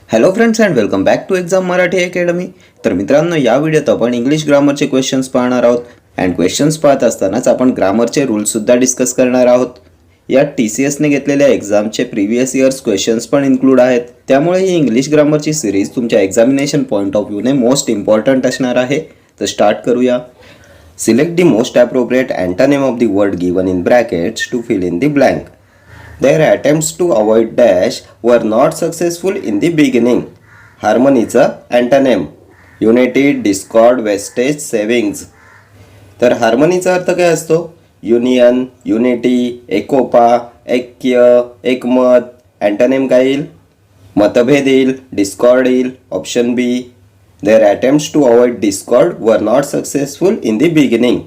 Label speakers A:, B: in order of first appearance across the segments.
A: Hello friends and welcome back to exam Marathi academy. तर मित्रांनो, या व्हिडिओत आपण इंग्लिश ग्रामरचे क्वेश्चन्स पाहणार आहोत. अँड क्वेश्चन्स पाहत असतानाच आपण ग्रामरचे रूल्ससुद्धा डिस्कस करणार आहोत. यात TCSने घेतलेल्या एक्झामचे प्रिव्हियस इयर्स क्वेश्चन्स पण इन्क्लूड आहेत. त्यामुळे ही इंग्लिश ग्रामरची सिरीज तुमच्या एक्झामिनेशन पॉईंट ऑफ व्ह्यूने मोस्ट इम्पॉर्टंट असणार आहे. तर स्टार्ट करूया. Select the most appropriate antonym of the word given in brackets to fill in the blank. Their attempts to avoid dash were not successful in the beginning. हार्मनीचा antonym unity, discord, wastage, savings. तर हार्मनीचा अर्थ काय असतो? Union, unity, एकोपा, ऐक्य, एकमत. Antonym काय येईल? मतभेद येईल, डिस्कॉर्ड येईल. Option B. There attempts to avoid discord were not successful in the beginning.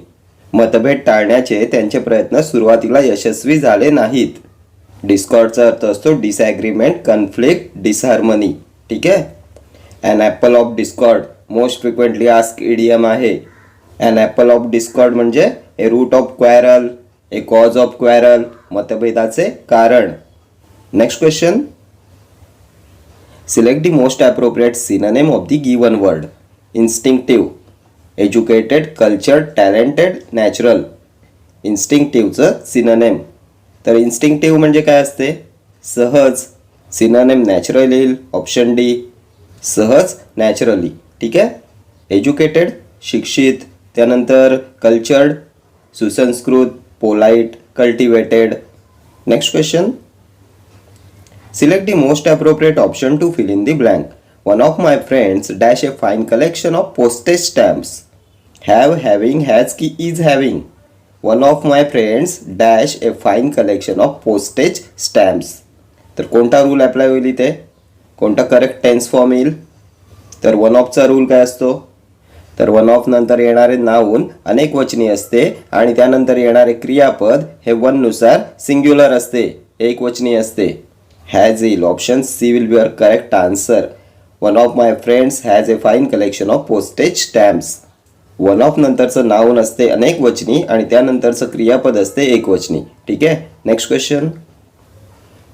A: मतभेद टाळण्याचे त्यांचे प्रयत्न सुरुवातीला यशस्वी झाले नाहीत. डिस्कॉर्डचा अर्थ असतो डिसॲग्रीमेंट, कन्फ्लिक्ट, डिसहार्मनी. ठीक आहे. An apple of discord most frequently ask idiom आहे. ॲन ॲपल ऑफ डिस्कॉर्ड म्हणजे a root of quarrel, a cause of quarrel, मतभेदाचे कारण. Next question. Select the most appropriate synonym of the given word. Instinctive, educated, cultured, talented, natural. इन्स्टिंक्टिव्हचं synonym. तर instinctive म्हणजे काय असते? सहज. सिनोनिम नॅचरल येईल. Option D. सहज, नॅचरली. ठीक आहे. एज्युकेटेड शिक्षित, त्यानंतर कल्चर्ड सुसंस्कृत, polite, cultivated. Next question. Select the most appropriate option to fill in the blank. One of my friends dash a fine collection of postage stamps. Have, having, has की is having. One of my friends dash a fine collection of postage stamps. तर कोणता rule apply होईल इथे? कोणता correct tense form येईल? तर one ऑफचा rule काय असतो? तर वन ऑफ नंतर येणारे नाऊन अनेक वचनी असते आणि त्यानंतर येणारे क्रियापद हे वननुसार सिंग्युलर असते, एक वचनी असते. हॅज येईल. Option C will be your correct answer. One of my friends has a fine collection of postage stamps. One of नंतरचं नाऊन असते अनेक वचनी आणि त्यानंतरचं क्रियापद असते एक वचनी. ठीक आहे. Next question.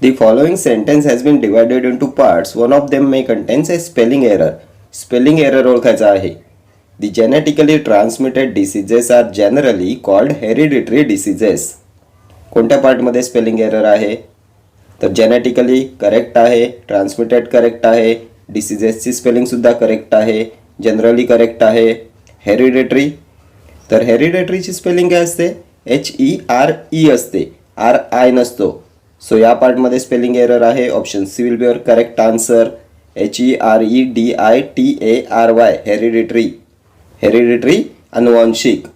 A: The following sentence has been divided in two parts. One of them may contains a spelling error. Spelling error ओळखायचा आहे. The genetically transmitted diseases are generally called hereditary diseases. कोणत्या पार्टमध्ये स्पेलिंग एरर आहे? तर genetically correct आहे, transmitted correct आहे, डिसीजेसची स्पेलिंगसुद्धा करेक्ट आहे, जनरली करेक्ट आहे. हेरिडेटरी, तर हेरिडेटरीची स्पेलिंग काय असते? HERE असते, RI नसतो. सो या पार्टमध्ये स्पेलिंग एरर आहे. Option C will be your correct answer. HEREDITARY hereditary. Hereditary अनुवांशिक.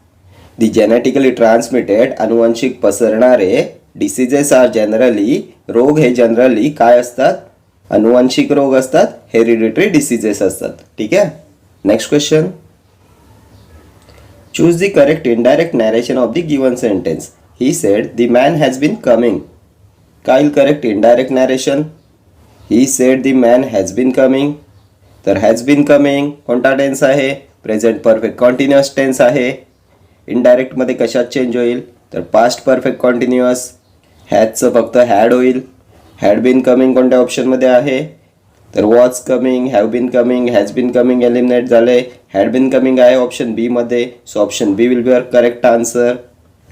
A: दी जेनेटिकली ट्रान्समिटेड अनुवांशिक पसरणारे डिसीजेस आर जनरली, रोग हे जनरली काय असतात? अनुवांशिक रोग असतात, हेरिडिटरी डिसीजेस असतात. ठीक आहे. Next question. Choose the correct indirect narration of the given sentence. He said the man has been coming. काय correct indirect narration? He said the man has been coming. तर has been coming कोणता tense आहे? Present perfect continuous tense आहे. Indirect मध्ये कशात change होईल? तर past perfect कॉन्टिन्युअस. हॅजचं फक्त हॅड होईल. हॅड बीन कमिंग कोणत्या ऑप्शनमध्ये आहे? तर was coming, have been coming, has been coming eliminate झाले. हॅड बीन कमिंग आहे ऑप्शन बी मध्ये. So option B will be your correct answer.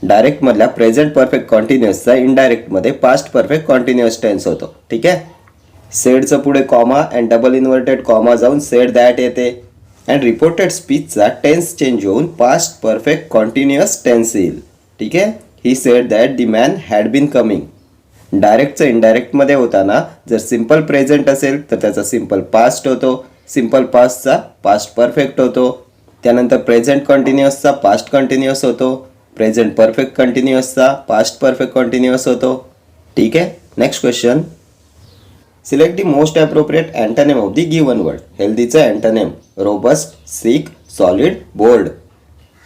A: डायरेक्टमधल्या प्रेझेंट परफेक्ट कॉन्टिन्युअसचा इनडायरेक्टमध्ये पास्ट परफेक्ट कॉन्टिन्युअस टेन्स होतो. ठीक आहे. सेडचं पुढे comma and double inverted comma जाऊन सेड दॅट येते. अँड रिपोर्टेड स्पीचचा टेन्स चेंज होऊन पास्ट परफेक्ट कॉन्टिन्युअस टेन्स येईल. ठीक आहे. He said that the man had been coming. डायरेक्टचं इनडायरेक्टमध्ये होताना जर सिम्पल प्रेझेंट असेल तर त्याचा सिम्पल पास्ट होतो, सिम्पल पास्टचा पास्ट परफेक्ट होतो, त्यानंतर प्रेझेंट कंटिन्युअसचा पास्ट कंटिन्युअस होतो, प्रेझेंट परफेक्ट कंटिन्युअसचा पास्ट परफेक्ट कंटिन्युअस होतो. ठीक आहे. Next question. Select the most appropriate antonym of the given word. हेल्दीचं antonym robust, sick, solid, bold.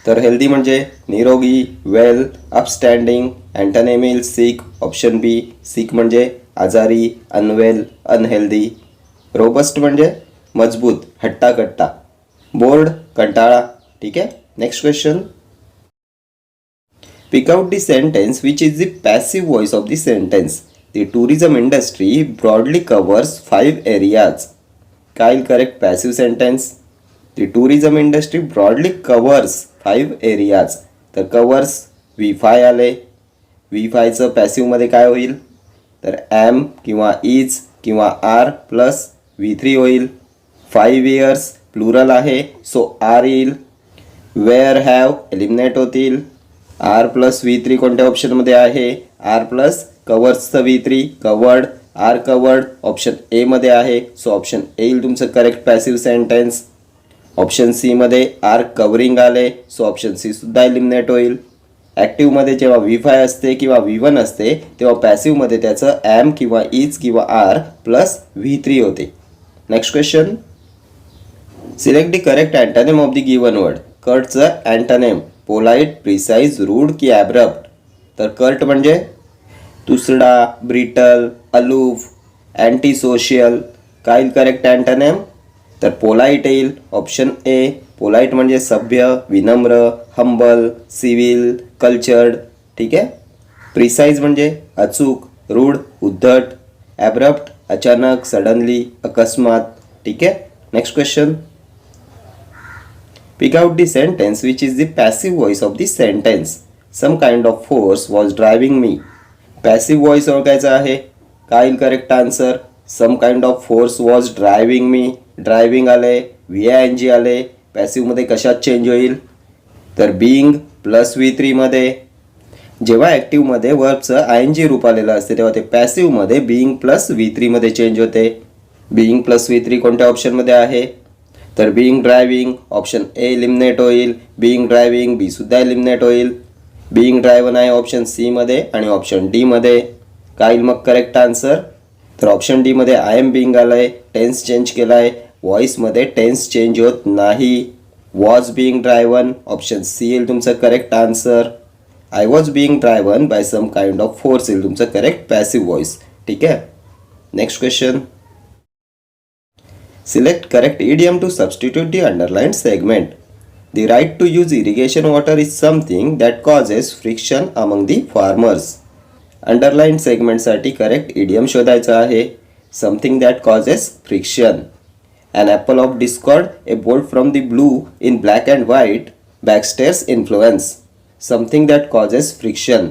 A: तर हेल्दी म्हणजे निरोगी, वेल, अपस्टँडिंग. अँटोनिम येईल सिक. ऑप्शन बी. सिक म्हणजे आजारी, अनवेल, अनहेल्दी. रोबस्ट म्हणजे मजबूत, हट्टाकट्टा. बोल्ड कंटाळा. ठीक आहे. Next question. Pick out the sentence which is the passive voice of the sentence. The tourism industry broadly covers 5 areas. काय येईल correct passive sentence? The tourism industry broadly covers 5 areas. तर covers V5 आले. V5चं पॅसिव्हमध्ये काय होईल? तर M किंवा is किंवा R plus V3 होईल. 5 इयर्स प्लुरल आहे सो आर येईल. वेअर हॅव एलिमिनेट होतील. आर प्लस V3 कोणत्या ऑप्शनमध्ये आहे? आर प्लस कवर्सचं V3 covered, are covered option A मध्ये आहे सो ऑप्शन ए येईल तुमचं correct passive sentence. Option C मध्ये आर कवरिंग आले सो ऑप्शन सी सुद्धा एलिमिनेट होईल. ॲक्टिव्हमध्ये जेव्हा V5 असते किंवा V1 असते तेव्हा पॅसिव्हमध्ये त्याचं एम किंवा इज किंवा आर प्लस V3 होते. Next question. Select the correct antonym of the given word. कर्टचं अँटोनिम पोलाइट, प्रिसाइज, रूड की ॲब्रप्ट. तर कर्ट म्हणजे तुसडा, ब्रिटल, अलूफ, अँटी सोशियल. काय येईल करेक्ट अँटोनिम? तर पोलाइट येईल ऑप्शन ए. पोलाइट म्हणजे सभ्य, विनम्र, हंबल, सिव्हिल, कल्चर्ड. ठीक आहे. प्रिसाइज म्हणजे अचूक, रूड, उद्धट, ॲब्रप्ट अचानक, सडनली, अकस्मात. ठीक आहे. Next question. Pick out the sentence which is the passive voice of the sentence. Some kind of force was driving me. Passive voice ओळखायचा आहे. काय येईल correct answer? Some kind of force was driving me. Driving आले, VING आले. पॅसिव्हमध्ये कशात change होईल? तर being plus V3 मध्ये. जेव्हा ॲक्टिव्हमध्ये वर्बचं ING रूप आलेलं असते तेव्हा ते पॅसिव्हमध्ये बीइंग प्लस V3 मध्ये चेंज होते. बीइंग प्लस V3 कोणत्या ऑप्शनमध्ये आहे? तर being driving option A eliminate होईल. बीइंग ड्रायव्हिंग बी सुद्धा एलिमिनेट होईल. बीइंग ड्रायव्हन आहे ऑप्शन सी मध्ये आणि ऑप्शन डी मध्ये. काय येईल मग करेक्ट आन्सर? तर ऑप्शन डी मध्ये आय एम बीइंग आलंय. टेन्स चेंज केलाय. व्हॉइसमध्ये टेन्स चेंज होत नाही. Was being driven option C येईल तुमचं correct answer. I was being driven by some kind of force येईल तुमचं करेक्ट पॅसिव्ह व्हॉइस. ठीक आहे. Next question. Select correct idiom to substitute the underlined segment. The right to use irrigation water is something that causes friction among the farmers. Underline सेगमेंटसाठी correct idiom शोधायचा आहे. Something that causes friction. An apple of discord, a bolt from the blue in black and white, backstares influence. Something that causes friction.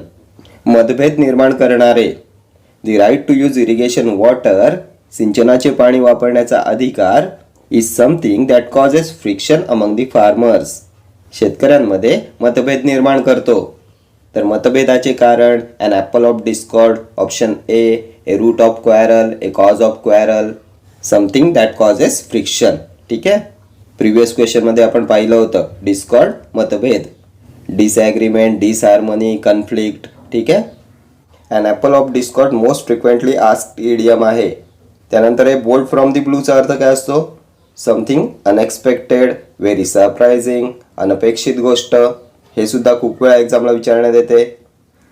A: मतभेद निर्माण करणारे. The right to use irrigation water, सिंचनाचे पाणी वापरण्याचा अधिकार, is something that causes friction among the farmers. शेतकऱ्यांमध्ये मतभेद निर्माण करतो. तर मतभेदाचे कारण an apple of discord option A. a root of quarrel, a cause of quarrel, something that causes friction. ठीक आहे. प्रिव्हियस क्वेश्चनमध्ये आपण पाहिलं होतं डिस्कॉर्ड मतभेद, डिसॲग्रीमेंट, डिसहार्मनी, कन्फ्लिक्ट. ठीक आहे. An apple of discord most frequently asked idiom आहे. त्यानंतर हे बोल्ट फ्रॉम दी ब्लूचा अर्थ काय असतो? समथिंग अनएक्सपेक्टेड, व्हेरी सरप्रायझिंग, अनपेक्षित गोष्ट. हे सुद्धा खूप वेळा एक्झामला विचारण्यात येते.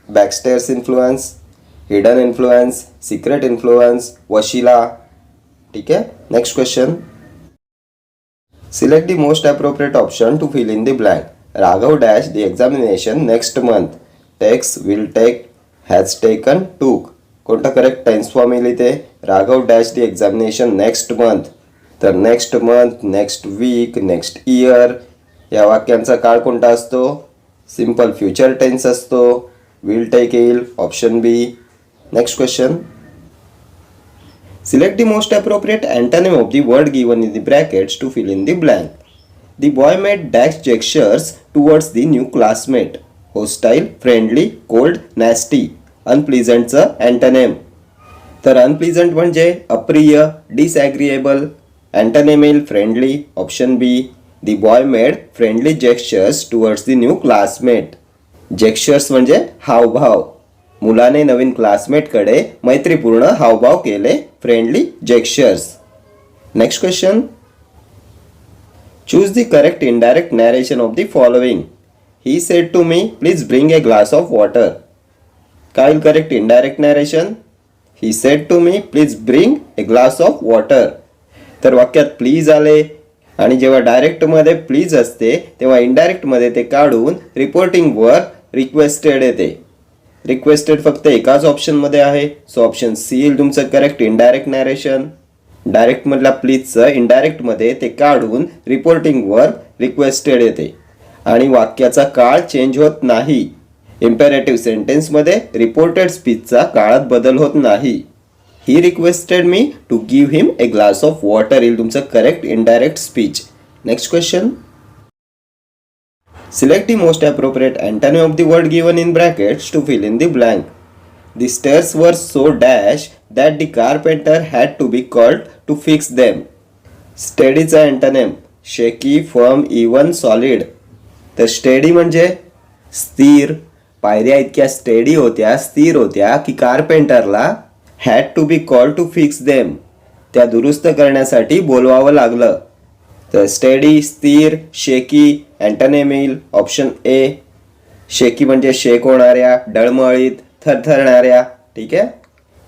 A: Backstairs influence, hidden influence, secret influence, वशिला. ठीक आहे. Next question. Select the most appropriate option to fill in the blank. Raghav dash the examination next month. Takes, will take, has taken, took. कोणता करेक्ट टेन्स फॉर्म येईल इथे? Raghav dash the examination next month. तर next month, next week, next year या वाक्यांचा काळ कोणता असतो? Simple future tense असतो. विल टेक येईल option B. Next question. Select the most appropriate antonym of the word given in the brackets to fill in the blank. The boy made dash gestures towards the new classmate. Hostile, friendly, cold, nasty. Unpleasantचं antonym. तर unpleasant म्हणजे अप्रिय, disagreeable. Antonym येईल friendly option B. The boy made friendly gestures towards the new classmate. Gestures म्हणजे हावभाव. मुलाने नवीन क्लासमेटकडे मैत्रीपूर्ण हावभाव केले, friendly gestures. Next question. Choose the correct indirect narration of the following. He said to me please bring a glass of water. काय correct indirect narration? He said to me please bring a glass of water. तर वाक्यात please आले आणि जेव्हा डायरेक्टमध्ये please असते तेव्हा इनडायरेक्टमध्ये ते काढून रिपोर्टिंगवर रिक्वेस्टेड येते. रिक्वेस्टेड फक्त एकाच ऑप्शनमध्ये आहे सो ऑप्शन सी येईल तुमचं करेक्ट इनडायरेक्ट नॅरेशन. डायरेक्टमधल्या प्लीजचं इनडायरेक्टमध्ये ते काढून रिपोर्टिंग वर्ब रिक्वेस्टेड येते आणि वाक्याचा काळ चेंज होत नाही. इम्पेरेटिव्ह सेंटेन्समध्ये रिपोर्टेड स्पीचचा काळात बदल होत नाही. He requested me to give him a glass of water येईल तुमचं correct indirect speech. Next question. Select the most appropriate antonym of the word given in brackets to fill in the blank. The stairs were so dash that the carpenter had to be called to fix them. स्टेडीचा antonym shaky, firm, even, solid. तर steady म्हणजे स्थिर. पायऱ्या इतक्या steady होत्या, स्थिर होत्या की कारपेंटरला had to be called to fix them, त्या दुरुस्त करण्यासाठी बोलवावं लागलं. तर स्टेडी, स्थिर, शेकी, अँटोनिम येईल ऑप्शन ए. शेकी म्हणजे शेक होणाऱ्या, डळमळीत, थरथरणाऱ्या. ठीक आहे.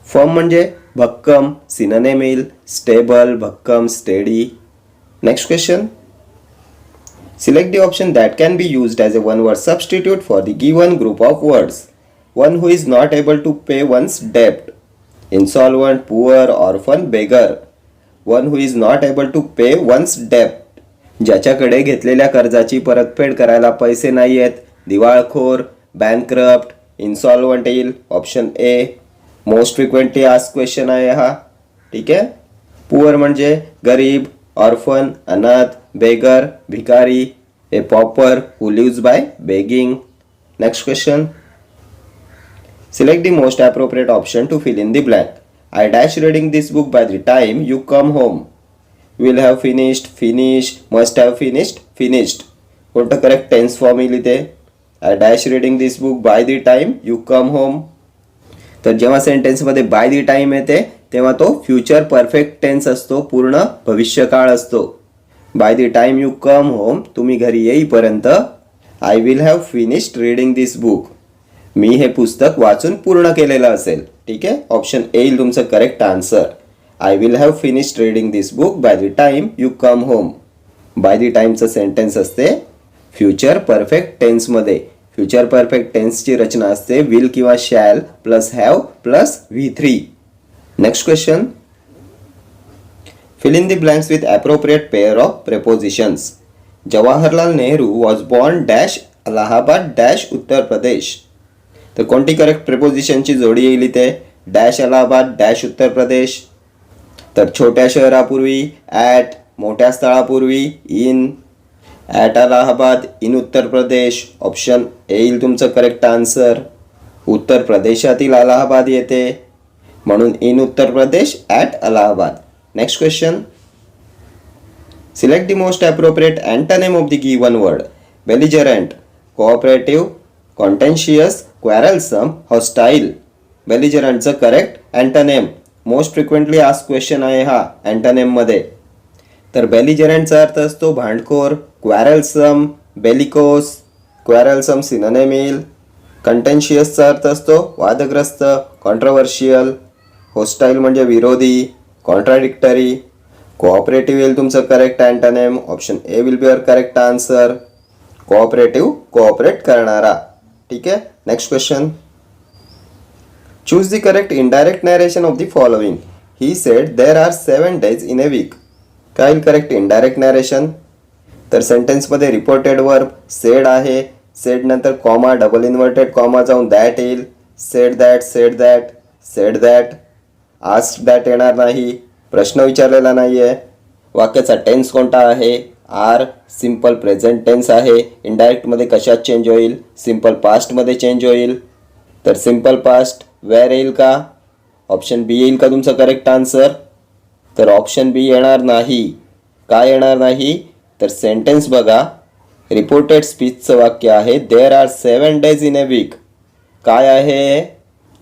A: फर्म म्हणजे भक्कम, सिनोनिम येईल स्टेबल, भक्कम, steady. Next question. Select the option that can be used as a one word substitute for the given group of words. One who is not able to pay once dept. इन्सॉल्वंट, poor, orphan, beggar. One who is not able to pay once डेप्ट. ज्याच्याकडे घेतलेल्या कर्जाची परतफेड करायला पैसे नाही आहेत. दिवाळखोर, bankrupt, इन्सॉल्वंट येईल ऑप्शन ए. मोस्ट फ्रिक्वेंटली आस्क्ड क्वेश्चन आहे हा. ठीक आहे. पुअर म्हणजे गरीब, ऑर्फन, अनाथ, बेगर, भिकारी, a pauper who lives by begging. Next question. Select the most appropriate option to fill in the blank. I dash reading this book by the time you come home. Will have finished, finish, must have finished, finished. कोणतं correct tense form येईल इथे. I dash reading this book by the time you come home. तर जेव्हा सेंटेन्समध्ये bye the time येते तेव्हा तो future perfect tense असतो, पूर्ण भविष्यकाळ असतो. By the time you come home, तुम्ही घरी येईपर्यंत. I will have finished reading this book, मी हे पुस्तक वाचून पूर्ण केलेलं असेल. ठीक आहे. ऑप्शन ए येईल तुमचं correct answer. I will have finished reading this book by the time you come home. By the टाइमचं सेंटेन्स असते फ्युचर परफेक्ट टेन्समध्ये. फ्युचर परफेक्ट टेन्सची रचना असते विल किंवा shall plus have plus V3. Next question. Fill in the blanks with appropriate pair of prepositions. Jawaharlal Nehru was born dash Allahabad dash Uttar Pradesh. तर कोणती correct प्रेपोजिशनची जोडी येईल इथे. Dash Allahabad dash Uttar Pradesh. तर छोट्या शहरापूर्वी ॲट, मोठ्या स्थळापूर्वी in. At Allahabad in Uttar Pradesh. Option A येईल तुमचं करेक्ट आन्सर. उत्तर प्रदेशातील अलाहाबाद येते म्हणून in Uttar Pradesh at Allahabad. Next question. Select the most appropriate antonym of the given word. Belligerent, cooperative, contentious, quarrelsome, hostile. बेलिजरंटचं correct antonym. Most frequently asked question आहे हा अँटोनिममध्ये. तर बेलिजरंटचा अर्थ असतो भांडखोर. क्वॅरलसम, बेलिकोस. क्वॅरलसम सिनोनिम येईल. कंटेन्शियसचा अर्थ असतो वादग्रस्त, कॉन्ट्रोवर्शियल. हॉस्टाईल म्हणजे विरोधी, कॉन्ट्राडिक्टरी. कोऑपरेटिव्ह येईल तुमचं correct antonym. Option A will be your correct answer. Cooperative, cooperate करणारा. ठीक आहे. Next question. Choose the correct indirect narration of the following. He said there are 7 days in a week. काय येईल correct indirect narration. तर सेंटेन्समध्ये reported verb said आहे. Said नंतर comma, double inverted comma जाऊन दॅट येईल. Said that, said that, said that. Asked that येणार नाही, प्रश्न विचारलेला नाही आहे. वाक्याचा टेन्स कोणता आहे. आर. सिम्पल प्रेझेंट टेन्स आहे. इनडायरेक्टमध्ये कशात चेंज होईल. सिम्पल पास्टमध्ये चेंज होईल. तर सिम्पल पास्ट वेअर येईल का. ऑप्शन बी येईल का तुमचं करेक्ट आन्सर. तर ऑप्शन बी येणार नाही. काय येणार नाही. तर सेंटेन्स बघा. रिपोर्टेड स्पीचचं वाक्य आहे there are 7 days in a week. काय आहे.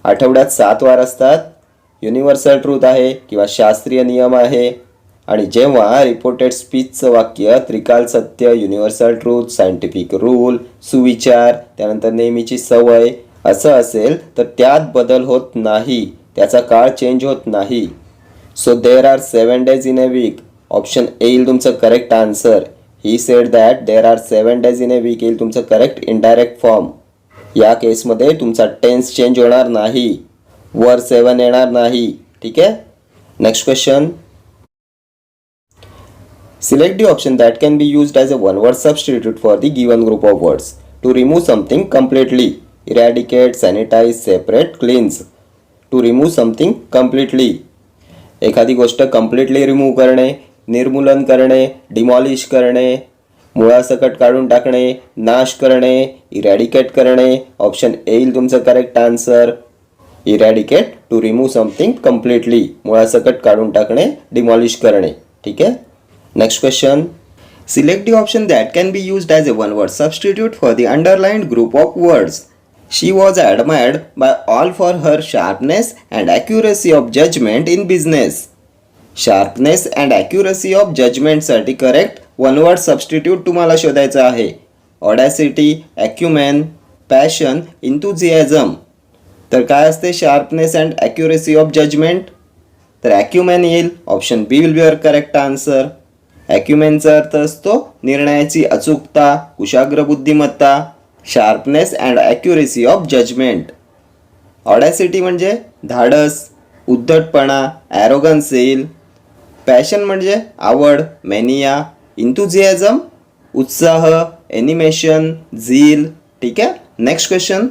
A: आठवड्यात 7 वार असतात. युनिव्हर्सल ट्रूथ आहे किंवा शास्त्रीय नियम आहे. आणि जेव्हा रिपोर्टेड स्पीचचं वाक्य त्रिकाल सत्य, युनिव्हर्सल ट्रूथ, सायंटिफिक रूल, सुविचार, त्यानंतर नेहमीची सवय असं असेल तर त्यात बदल होत नाही, त्याचा काळ चेंज होत नाही. So there are 7 days in a week. Option A येईल तुमचं correct answer. He said that there are 7 days in a week येईल तुमचं करेक्ट इनडायरेक्ट फॉर्म. या केसमध्ये तुमचा टेन्स चेंज होणार नाही, वर 7 येणार नाही. ठीक आहे. Next question. Select the option that can be used as a one-word substitute for the given group of words. To remove something completely. Eradicate, sanitize, separate, cleanse. To remove something completely. एखादी गोष्ट completely remove करणे, निर्मूलन करणे, demolish करणे, मुळासकट काढून टाकणे, नाश करणे, इरॅडिकेट करणे. ऑप्शन ए येईल तुमचं correct answer. Eradicate to remove something completely. मुळासकट काढून टाकणे, डिमॉलिश करणे. ठीक आहे. Next question. Select the option that can be used as a one word substitute for the underlined group of words. She was admired by all for her sharpness and accuracy of judgment in business. Sharpness and accuracy of judgment साठी correct one word substitute तुम्हाला शोधायचं आहे. Audacity, acumen, passion, enthusiasm. तर काय असते sharpness and accuracy of judgment? तर acumen येईल. Option B will be your correct answer. ॲक्युमेनचा अर्थ असतो निर्णयाची अचूकता, कुशाग्र बुद्धिमत्ता. Sharpness and accuracy of judgment. Audacity म्हणजे धाडस, उद्धटपणा, ॲरोगन्स येईल. पॅशन म्हणजे आवड, मॅनिया. इंथुझियाझम उत्साह, एनिमेशन, झील. ठीक आहे. Next question.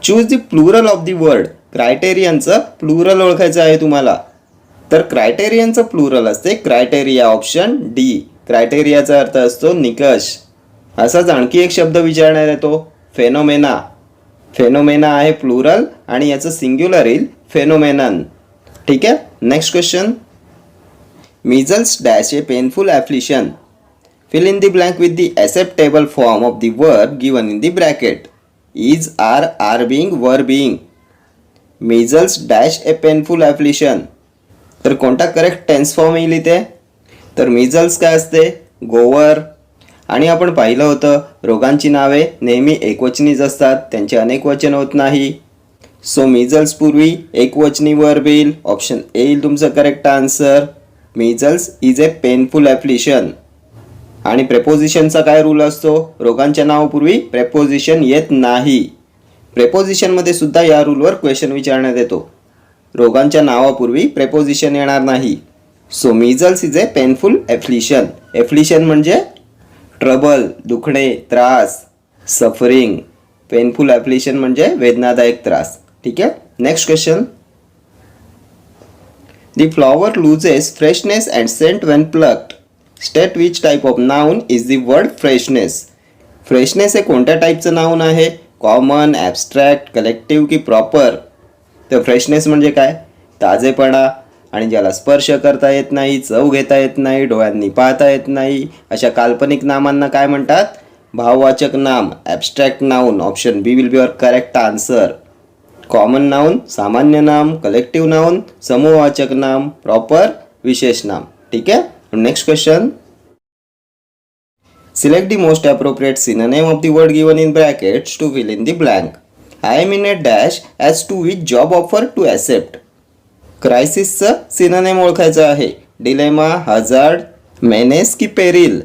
A: Choose the plural of the word. क्रायटेरियनचं प्लुरल ओळखायचं आहे तुम्हाला. तर क्रायटेरियनचं प्लुरल असते क्रायटेरिया. Option D. क्रायटेरियाचा अर्थ असतो निकष. असाच आणखी एक शब्द विचारण्यात येतो, फेनोमेना. फेनोमेना आहे प्लुरल आणि याचं सिंग्युलर येईल फेनोमेनन. ठीक आहे. Next question. Measles dash a painful affliction. Fill in the blank with the acceptable form of the verb given in the bracket. Is, are being, were being. Measles dash a painful affliction. तर कोणता correct tense form येईल इथे? तर measles काय असते? गोवर. आणि आपण पाहिलं होतं रोगांची नावे नेहमी एकवचनीच असतात, त्यांचे अनेक वचन होत नाही. सो मीजल्स पूर्वी एकवचनी वर्ब येईल. ऑप्शन ए येईल तुमचं correct answer. Measles is a painful affliction. आणि प्रेपोजिशनचा काय रूल असतो? रोगांच्या नावापूर्वी प्रेपोजिशन येत नाही. प्रेपोजिशनमध्ये सुद्धा या रूलवर क्वेश्चन विचारण्यात येतो. रोगांच्या नावापूर्वी प्रेपोजिशन येणार नाही. So measles is a painful affliction. Affliction म्हणजे ट्रबल, दुखणे, त्रास, सफरिंग. पेनफुल ॲफ्लिशन म्हणजे वेदनादायक त्रास. ठीक आहे. Next question. The flower loses freshness and scent when plucked. State which type of noun is the word freshness. Freshness हे कोणत्या टाईपचं नाऊन आहे? कॉमन, ॲब्स्ट्रॅक्ट, कलेक्टिव्ह की प्रॉपर? तर फ्रेशनेस म्हणजे काय? ताजेपणा. आणि ज्याला स्पर्श करता येत नाही, चव घेता येत नाही, डोळ्यांनी पाहता येत नाही, अशा काल्पनिक नामांना काय म्हणतात? भाववाचक नाम, abstract noun. Option B will be your correct answer. Common noun सामान्य नाम, कलेक्टिव्ह नाऊन समूहवाचक नाम, प्रॉपर विशेष नाम. ठीक आहे. Next question. Select the most appropriate synonym of the word given in brackets to fill in the blank. I am in a dash as to which job offer to accept. क्रायसिसचं synonym ओळखायचं आहे. Dilemma, hazard, menace की peril.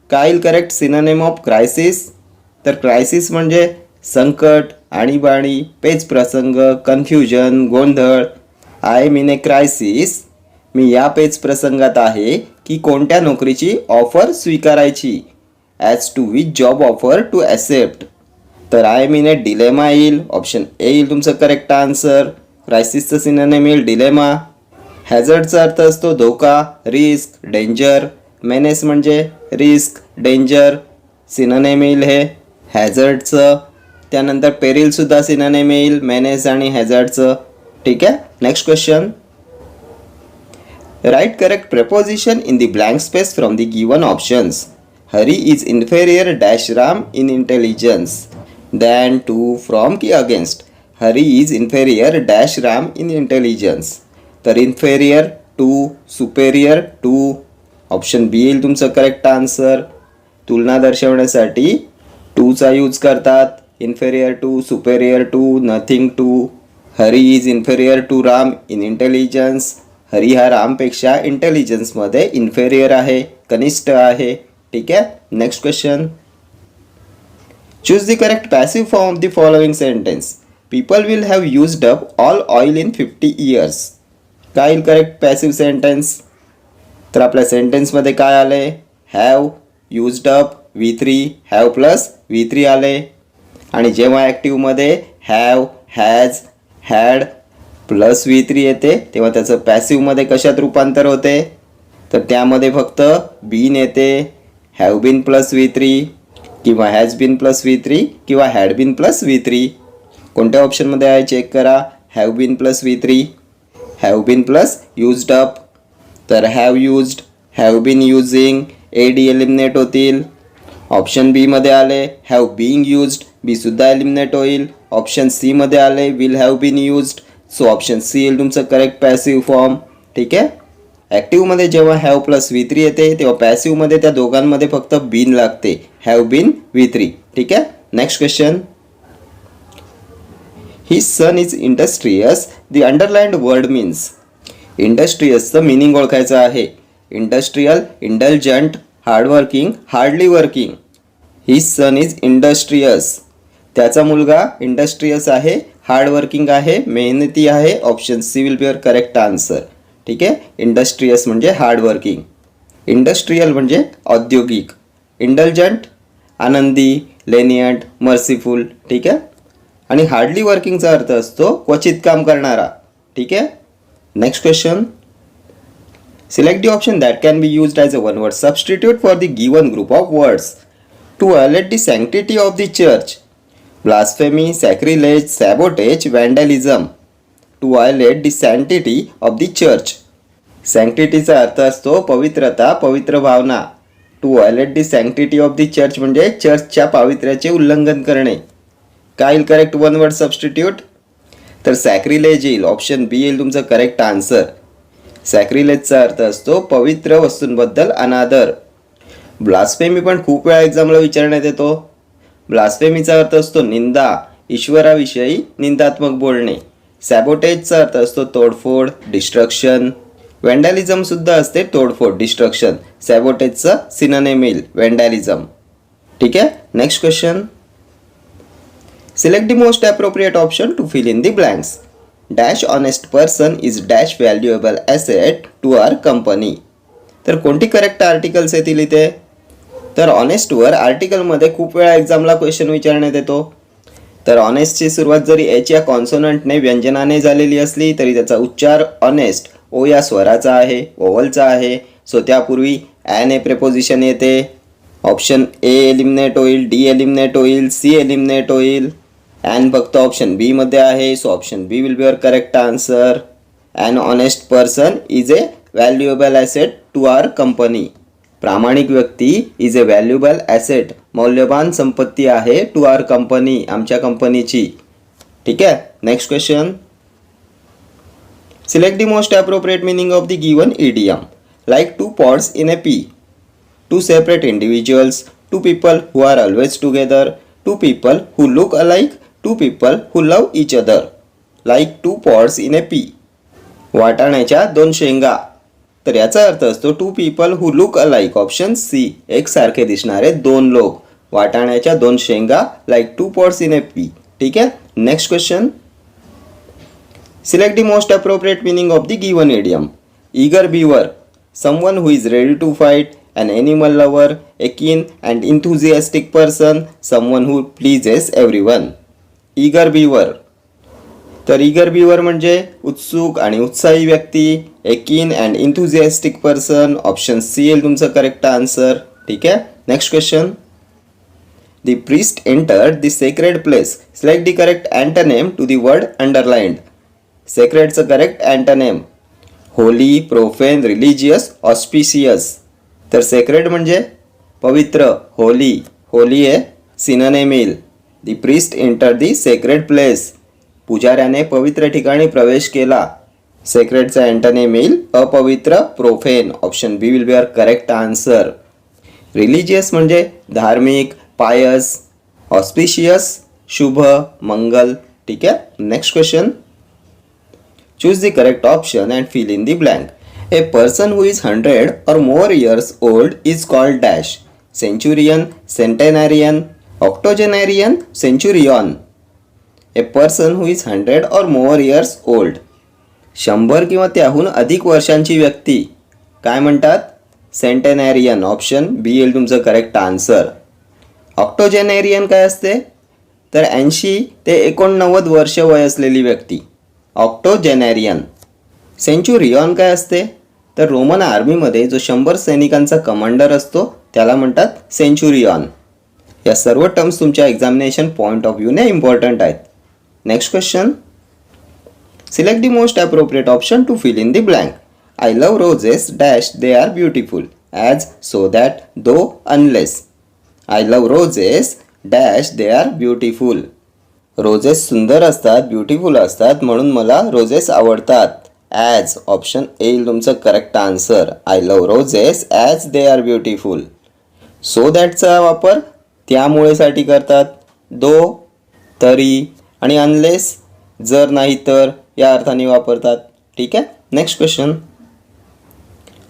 A: काय येईल correct synonym of crisis? तर crisis म्हणजे संकट, आणीबाणी, पेच प्रसंग, कन्फ्युजन, गोंधळ. I am in a crisis. मी या पेच प्रसंगात आहे की कोणत्या नोकरीची ऑफर स्वीकारायची. As to which job offer to accept. तर I am in a dilemma येईल. ऑप्शन ए येईल तुमचं करेक्ट आन्सर. क्रायसिसचं सिनोनिम येईल डिलेमा. हॅझर्डचा अर्थ असतो धोका, रिस्क, डेंजर. मेनेस म्हणजे रिस्क, डेंजर. सिनोनिम येईल हे हॅझर्डचं. त्यानंतर पेरिलसुद्धा सिनोनिम येईल मेनेस आणि हॅझर्डचं. ठीक आहे. Next question. Write correct preposition in the blank space from the given options. Hari is inferior dash Ram in intelligence. Than, to, from की against. Hari is inferior dash Ram in intelligence. तर inferior to, superior to. Option B येईल तुमचं correct answer. तुलना दर्शवण्यासाठी टूचा use करतात. Inferior to, superior to, nothing to. Hari is inferior to Ram in intelligence. Hari हा रामपेक्षा इंटेलिजन्समध्ये इन्फेरियर आहे, कनिष्ठ आहे. ठीक आहे. Next question. Choose the correct passive form of the following sentence. People will have used up all oil in 50 years. काय येईल करेक्ट पॅसिव्ह सेंटेन्स? तर आपल्या सेंटेन्समध्ये काय आले? Have used up V3, have plus V3 आले. आणि जेव्हा ॲक्टिव्हमध्ये have, has, had plus V3 येते तेव्हा त्याचं पॅसिव्हमध्ये कशात रूपांतर होते? तर त्यामध्ये फक्त बीन येते. हॅव बीन प्लस V3 किंवा हॅज बीन प्लस V3 किंवा हॅड बीन प्लस V3. कोणत्या ऑप्शनमध्ये आहे चेक करा. Have been plus V3, have been plus used up. तर have used, have been using, AD eliminate होतील. ऑप्शन बीमध्ये आले हॅव बीइंग यूज्ड, बीसुद्धा एलिमिनेट होईल. ऑप्शन सीमध्ये आले will have been used, so option C येईल तुमचं करेक्ट पॅसिव्ह फॉर्म. ठीक आहे. ॲक्टिव्हमध्ये जेव्हा हॅव प्लस V3 येते तेव्हा पॅसिव्हमध्ये त्या दोघांमध्ये फक्त बीन लागते. Have been V3. ठीक आहे. Next question. His son is industrious. The underlined word means. इंडस्ट्रियसचं मिनिंग ओळखायचं आहे. Industrial, indulgent, hardworking, hardly working. His son is industrious. त्याचा मुलगा इंडस्ट्रियस आहे, हार्डवर्किंग आहे, मेहनती आहे. Option C will be your correct answer. ठीक आहे. इंडस्ट्रियस म्हणजे हार्डवर्किंग, इंडस्ट्रियल म्हणजे औद्योगिक, इंडल्जंट आनंदी, लेनियंट, मर्सीफुल. ठीक आहे. आणि हार्डली वर्किंगचा अर्थ असतो क्वचित काम करणारा. ठीक आहे. Next question. Select the option that can be used as a one word substitute for the given group of words to violate the sanctity of the church. Blasphemy, sacrilege, sabotage, vandalism. To violate the sanctity of the church. सँक्टिटीचा अर्थ असतो पवित्रता, पवित्र भावना. To violate the sanctity of the church म्हणजे चर्चच्या पावित्र्याचे उल्लंघन करणे. काय येईल करेक्ट वन वर्ड सबस्टिट्यूट? तर सॅक्रिलेज येईल. ऑप्शन बी येईल तुमचं करेक्ट आन्सर. सॅक्रिलेजचा अर्थ असतो पवित्र वस्तूंबद्दल अनादर. ब्लास्फेमी पण खूप वेळा एक्झामला विचारण्यात येतो. ब्लास्फेमीचा अर्थ असतो निंदा, ईश्वराविषयी निंदात्मक बोलणे. सॅबोटेजचा अर्थ असतो तोडफोड, डिस्ट्रक्शन. वॅन्डॅलिझमसुद्धा असते तोडफोड, डिस्ट्रक्शन. सॅबोटेजचा सिनोनिम येईल वॅन्डॅलिझम. ठीक आहे. Next question. Select the most appropriate option to fill in the blanks. Dash honest person is dash valuable asset to our company. तर कोणती करेक्ट आर्टिकल्स येतील इथे? तर ऑनेस्टवर आर्टिकलमध्ये खूप वेळा एक्झामला क्वेश्चन विचारण्यात येतो. तर ऑनेस्टची सुरुवात जरी एच या कॉन्सोनंटने व्यंजनाने झालेली असली तरी त्याचा उच्चार ऑनेस्ट ओ या स्वराचा आहे, ओवलचा आहे. सो त्यापूर्वी ॲन ए प्रेपोजिशन येते. ऑप्शन ए एलिमिनेट होईल, डी एलिमिनेट होईल, सी एलिमिनेट होईल. ॲन फक्त ऑप्शन बी मध्ये आहे. So option B will be your correct answer. An honest person is a valuable asset to our company. प्रामाणिक व्यक्ती is a valuable asset, मौल्यवान संपत्ती आहे टू आवर कंपनी, आमच्या कंपनीची. ठीक आहे. Next question. Select the most appropriate meaning of the given idiom. Like two pots in a pea. Two separate individuals, two people who are always together, two people who look alike, two people who love each other. Like two pots in a pea. वाटाण्याच्या दोन शेंगा. तर याचा अर्थ असतो two people who look alike. Option C, एकसारखे दिसणारे दोन लोक. वाटाण्याच्या दोन शेंगा, like two pots in a pea. ठीक आहे. Next question. Select the most appropriate meaning of the given idiom. Eager beaver, someone who is ready to fight, an animal lover, a keen and enthusiastic person, someone who pleases everyone. Eager beaver. तर eager beaver म्हणजे उत्सुक आणि उत्साही व्यक्ती. A keen and enthusiastic person. Option C येईल तुमचं correct answer. ठीक आहे. Next question. The priest entered the sacred place. Select the correct antonym to the word underlined. सेक्रेडचं correct antonym holy, profane, religious, auspicious. तर sacred म्हणजे पवित्र, holy. Holy आहे synonym येईल. The priest enter the sacred place. पुजाऱ्याने पवित्र ठिकाणी प्रवेश केला. सेक्रेडचा अँटोनिम येईल अपवित्र, profane. Option B will be your correct answer. Religious म्हणजे धार्मिक, पायस. ऑस्पिशियस शुभ, मंगल. ठीक आहे. Next question. Choose the correct option and fill in the blank. A person who is 100 or more years old is called dash. Centurion, centenarian, octogenarian, centurion. A person who is 100 or more years old. 100 किंवा त्याहून अधिक वर्षांची व्यक्ती. काय म्हणतात? सेंटेनॅरियन. Option B येईल तुमचं correct answer. Octogenarian काय असते? तर 80 ते 89 वर्ष वय असलेली व्यक्ती. ऑक्टोजेनेरियन. सेंचुरियन काय असते? तर रोमन आर्मीमध्ये जो 100 सैनिकांचा कमांडर असतो त्याला म्हणतात सेंचुरियन. या सर्व टर्म्स तुमच्या एक्झामिनेशन पॉईंट ऑफ व्ह्यूने इम्पॉर्टंट आहेत. Next question. Select the most appropriate option to fill in the blank. I love roses dash they are beautiful as so that though unless. I love roses dash they are beautiful. Roses सुंदर असतात, beautiful असतात म्हणून मला roses आवडतात. As option A येईल तुमचं correct answer. I love roses as they are beautiful. So दॅटचा वापर त्यामुळेसाठी करतात. दो तरी आणि अनलेस जर नाही तर या अर्थाने वापरतात. ठीक आहे. Next question.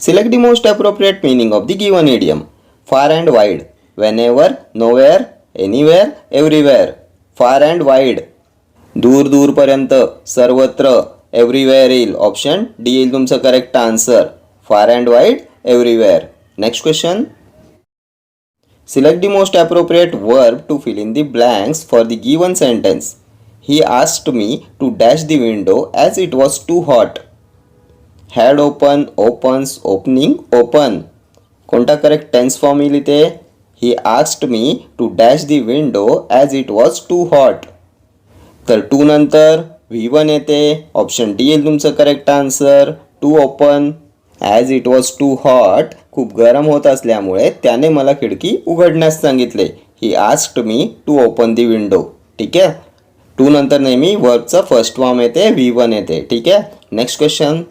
A: Select the most appropriate meaning of the given idiom. Far and wide. Whenever, nowhere, anywhere, everywhere. Far and wide दूर दूरपर्यंत, सर्वत्र. एव्हरीवेअर येईल. ऑप्शन डी येईल तुमचं correct answer. Far and wide, everywhere. Next question. Select the most appropriate verb to fill in the blanks for the given sentence. He asked me to dash the window as it was too hot. Had open, opens, opening, open. कोणता correct tense form येईल इथे? He asked me to dash the window as it was too hot. तर to नंतर V1 येते. Option D येईल तुमचं correct answer. To open. As it was too hot खूप गरम होत असल्यामुळे त्याने मला खिडकी उघडण्यास सांगितले. He asked me to open the window. ठीक आहे. टू नंतर नेहमी वर्बचा फर्स्ट फॉर्म येते, V1 येते. ठीक आहे. Next question.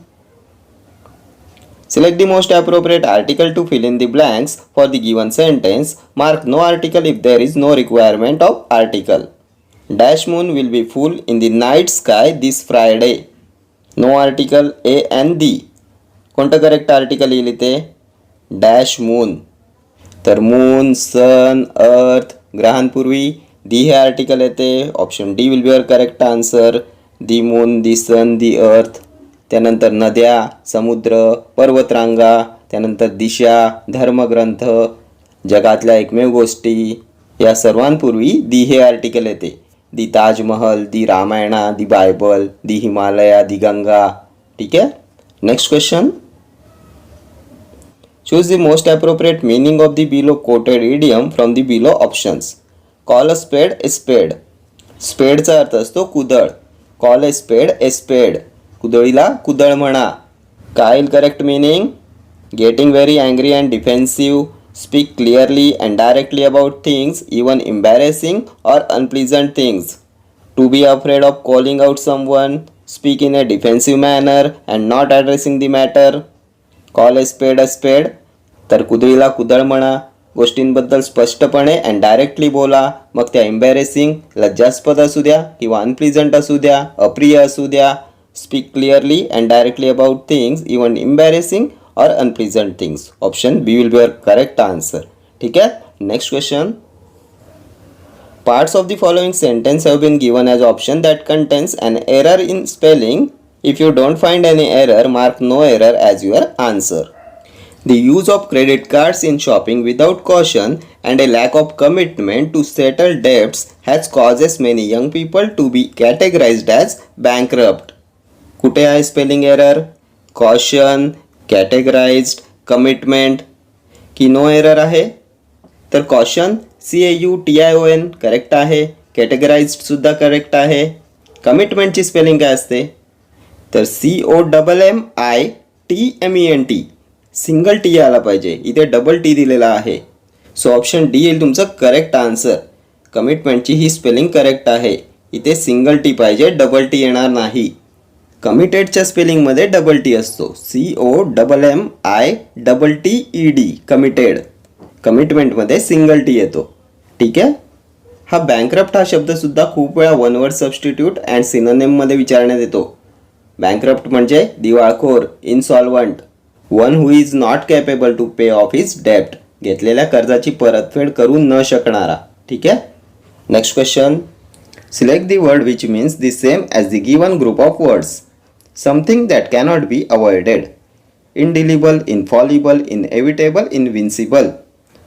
A: Select the most appropriate article to fill in the blanks for the given sentence. Mark no article if there is no requirement of article. Dash moon will be full in the night sky this Friday. No article A and D. कोणतं correct article येईल इथे? Dash moon. तर moon, sun, earth ग्रहांपूर्वी the हे article येते. Option D will be your correct answer. The moon, the sun, the earth. त्यानंतर नद्या, समुद्र, पर्वतरांगा, त्यानंतर दिशा, धर्मग्रंथ, जगातल्या एकमेव गोष्टी, या सर्वांपूर्वी दी हे आर्टिकल येते. दी ताजमहल, दी रामायणा, दी बायबल, दी हिमालया, दी गंगा. ठीक आहे. Next question. Choose the most appropriate meaning of the below coated idiom from the below options. Call अ स्पेड ए स्पेड. स्पेडचा अर्थ असतो कुदळ. Call a spade a spade. कुदळीला कुदळ म्हणा. काय येईल correct meaning? Getting very angry and defensive. Speak clearly and directly about things, even embarrassing or unpleasant things. To be afraid of calling out someone. Speak in a defensive manner and not addressing the matter. Call a spade a spade. तर कुदळीला कुदळ म्हणा. गोष्टींबद्दल स्पष्टपणे and directly बोला. मग त्या embarrassing, लज्जास्पद असू द्या किंवा अनप्लीजंट असू द्या, अप्रिय असू द्या. Speak clearly and directly about things, even embarrassing or unpleasant things. Option B will be your correct answer. ठीक है. Next question. Parts of the following sentence have been given as option that contains an error in spelling. If you don't find any error, mark no error as your answer. The use of credit cards in shopping without caution and a lack of commitment to settle debts has causes many young people to be categorized as bankrupt. कुठे आहे spelling error? Caution, कॅटेगराइज्ड, commitment की no error आहे? तर caution CAUTION correct आहे. कॅटेगराइज्डसुद्धा correct आहे. कमिटमेंटची spelling काय असते? तर COMMITMENT. सिंगल टी आला पाहिजे, इथे डबल टी दिलेला आहे. सो ऑप्शन डी येईल तुमचं करेक्ट आन्सर. कमिटमेंटची ही स्पेलिंग करेक्ट आहे. इथे सिंगल टी पाहिजे, डबल टी येणार नाही. कमिटेडच्या स्पेलिंगमध्ये डबल टी असतो. COMMITTED committed. कमिटमेंटमध्ये सिंगल टी येतो. ठीक आहे. हा बँकरप्ट हा शब्दसुद्धा खूप वेळा वन वर्ड सबस्टिट्यूट अँड सिनोनिममध्ये विचारण्यात येतो. बँकरप्ट म्हणजे दिवाळखोर, insolvent, one who is not capable to pay off his डेप्ट. घेतलेल्या कर्जाची परतफेड करू न शकणारा. ठीक आहे. Next question. Select the word which means the same as the given group of words. Something that cannot be avoided. indelible, infallible, inevitable, invincible.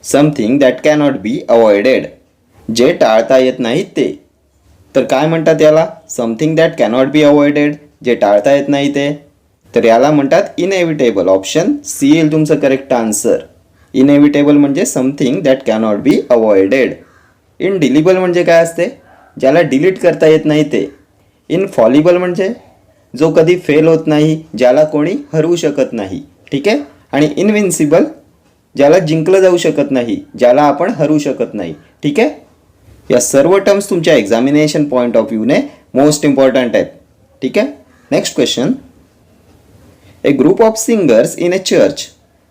A: Something that cannot be avoided. जे टाळता येत नाही ते. तर काय म्हणतात याला? Something that cannot be avoided. जे टाळता येत नाही ते. तर याला म्हणतात इनएव्हिटेबल. ऑप्शन सी येईल तुमचं करेक्ट आन्सर. इनएव्हिटेबल म्हणजे something that cannot be avoided. Indelible म्हणजे काय असते? ज्याला डिलीट करता येत नाही ते. इनफॉलिबल म्हणजे जो कधी फेल होत नाही, ज्याला कोणी हरवू शकत नाही. ठीक आहे. आणि इनविन्सिबल ज्याला जिंकलं जाऊ शकत नाही, ज्याला आपण हरवू शकत नाही. ठीक आहे. या सर्व टर्म्स तुमच्या एक्झामिनेशन पॉईंट ऑफ व्ह्यूने मोस्ट इम्पॉर्टंट आहेत. ठीक आहे. Next question. A group of singers in a church,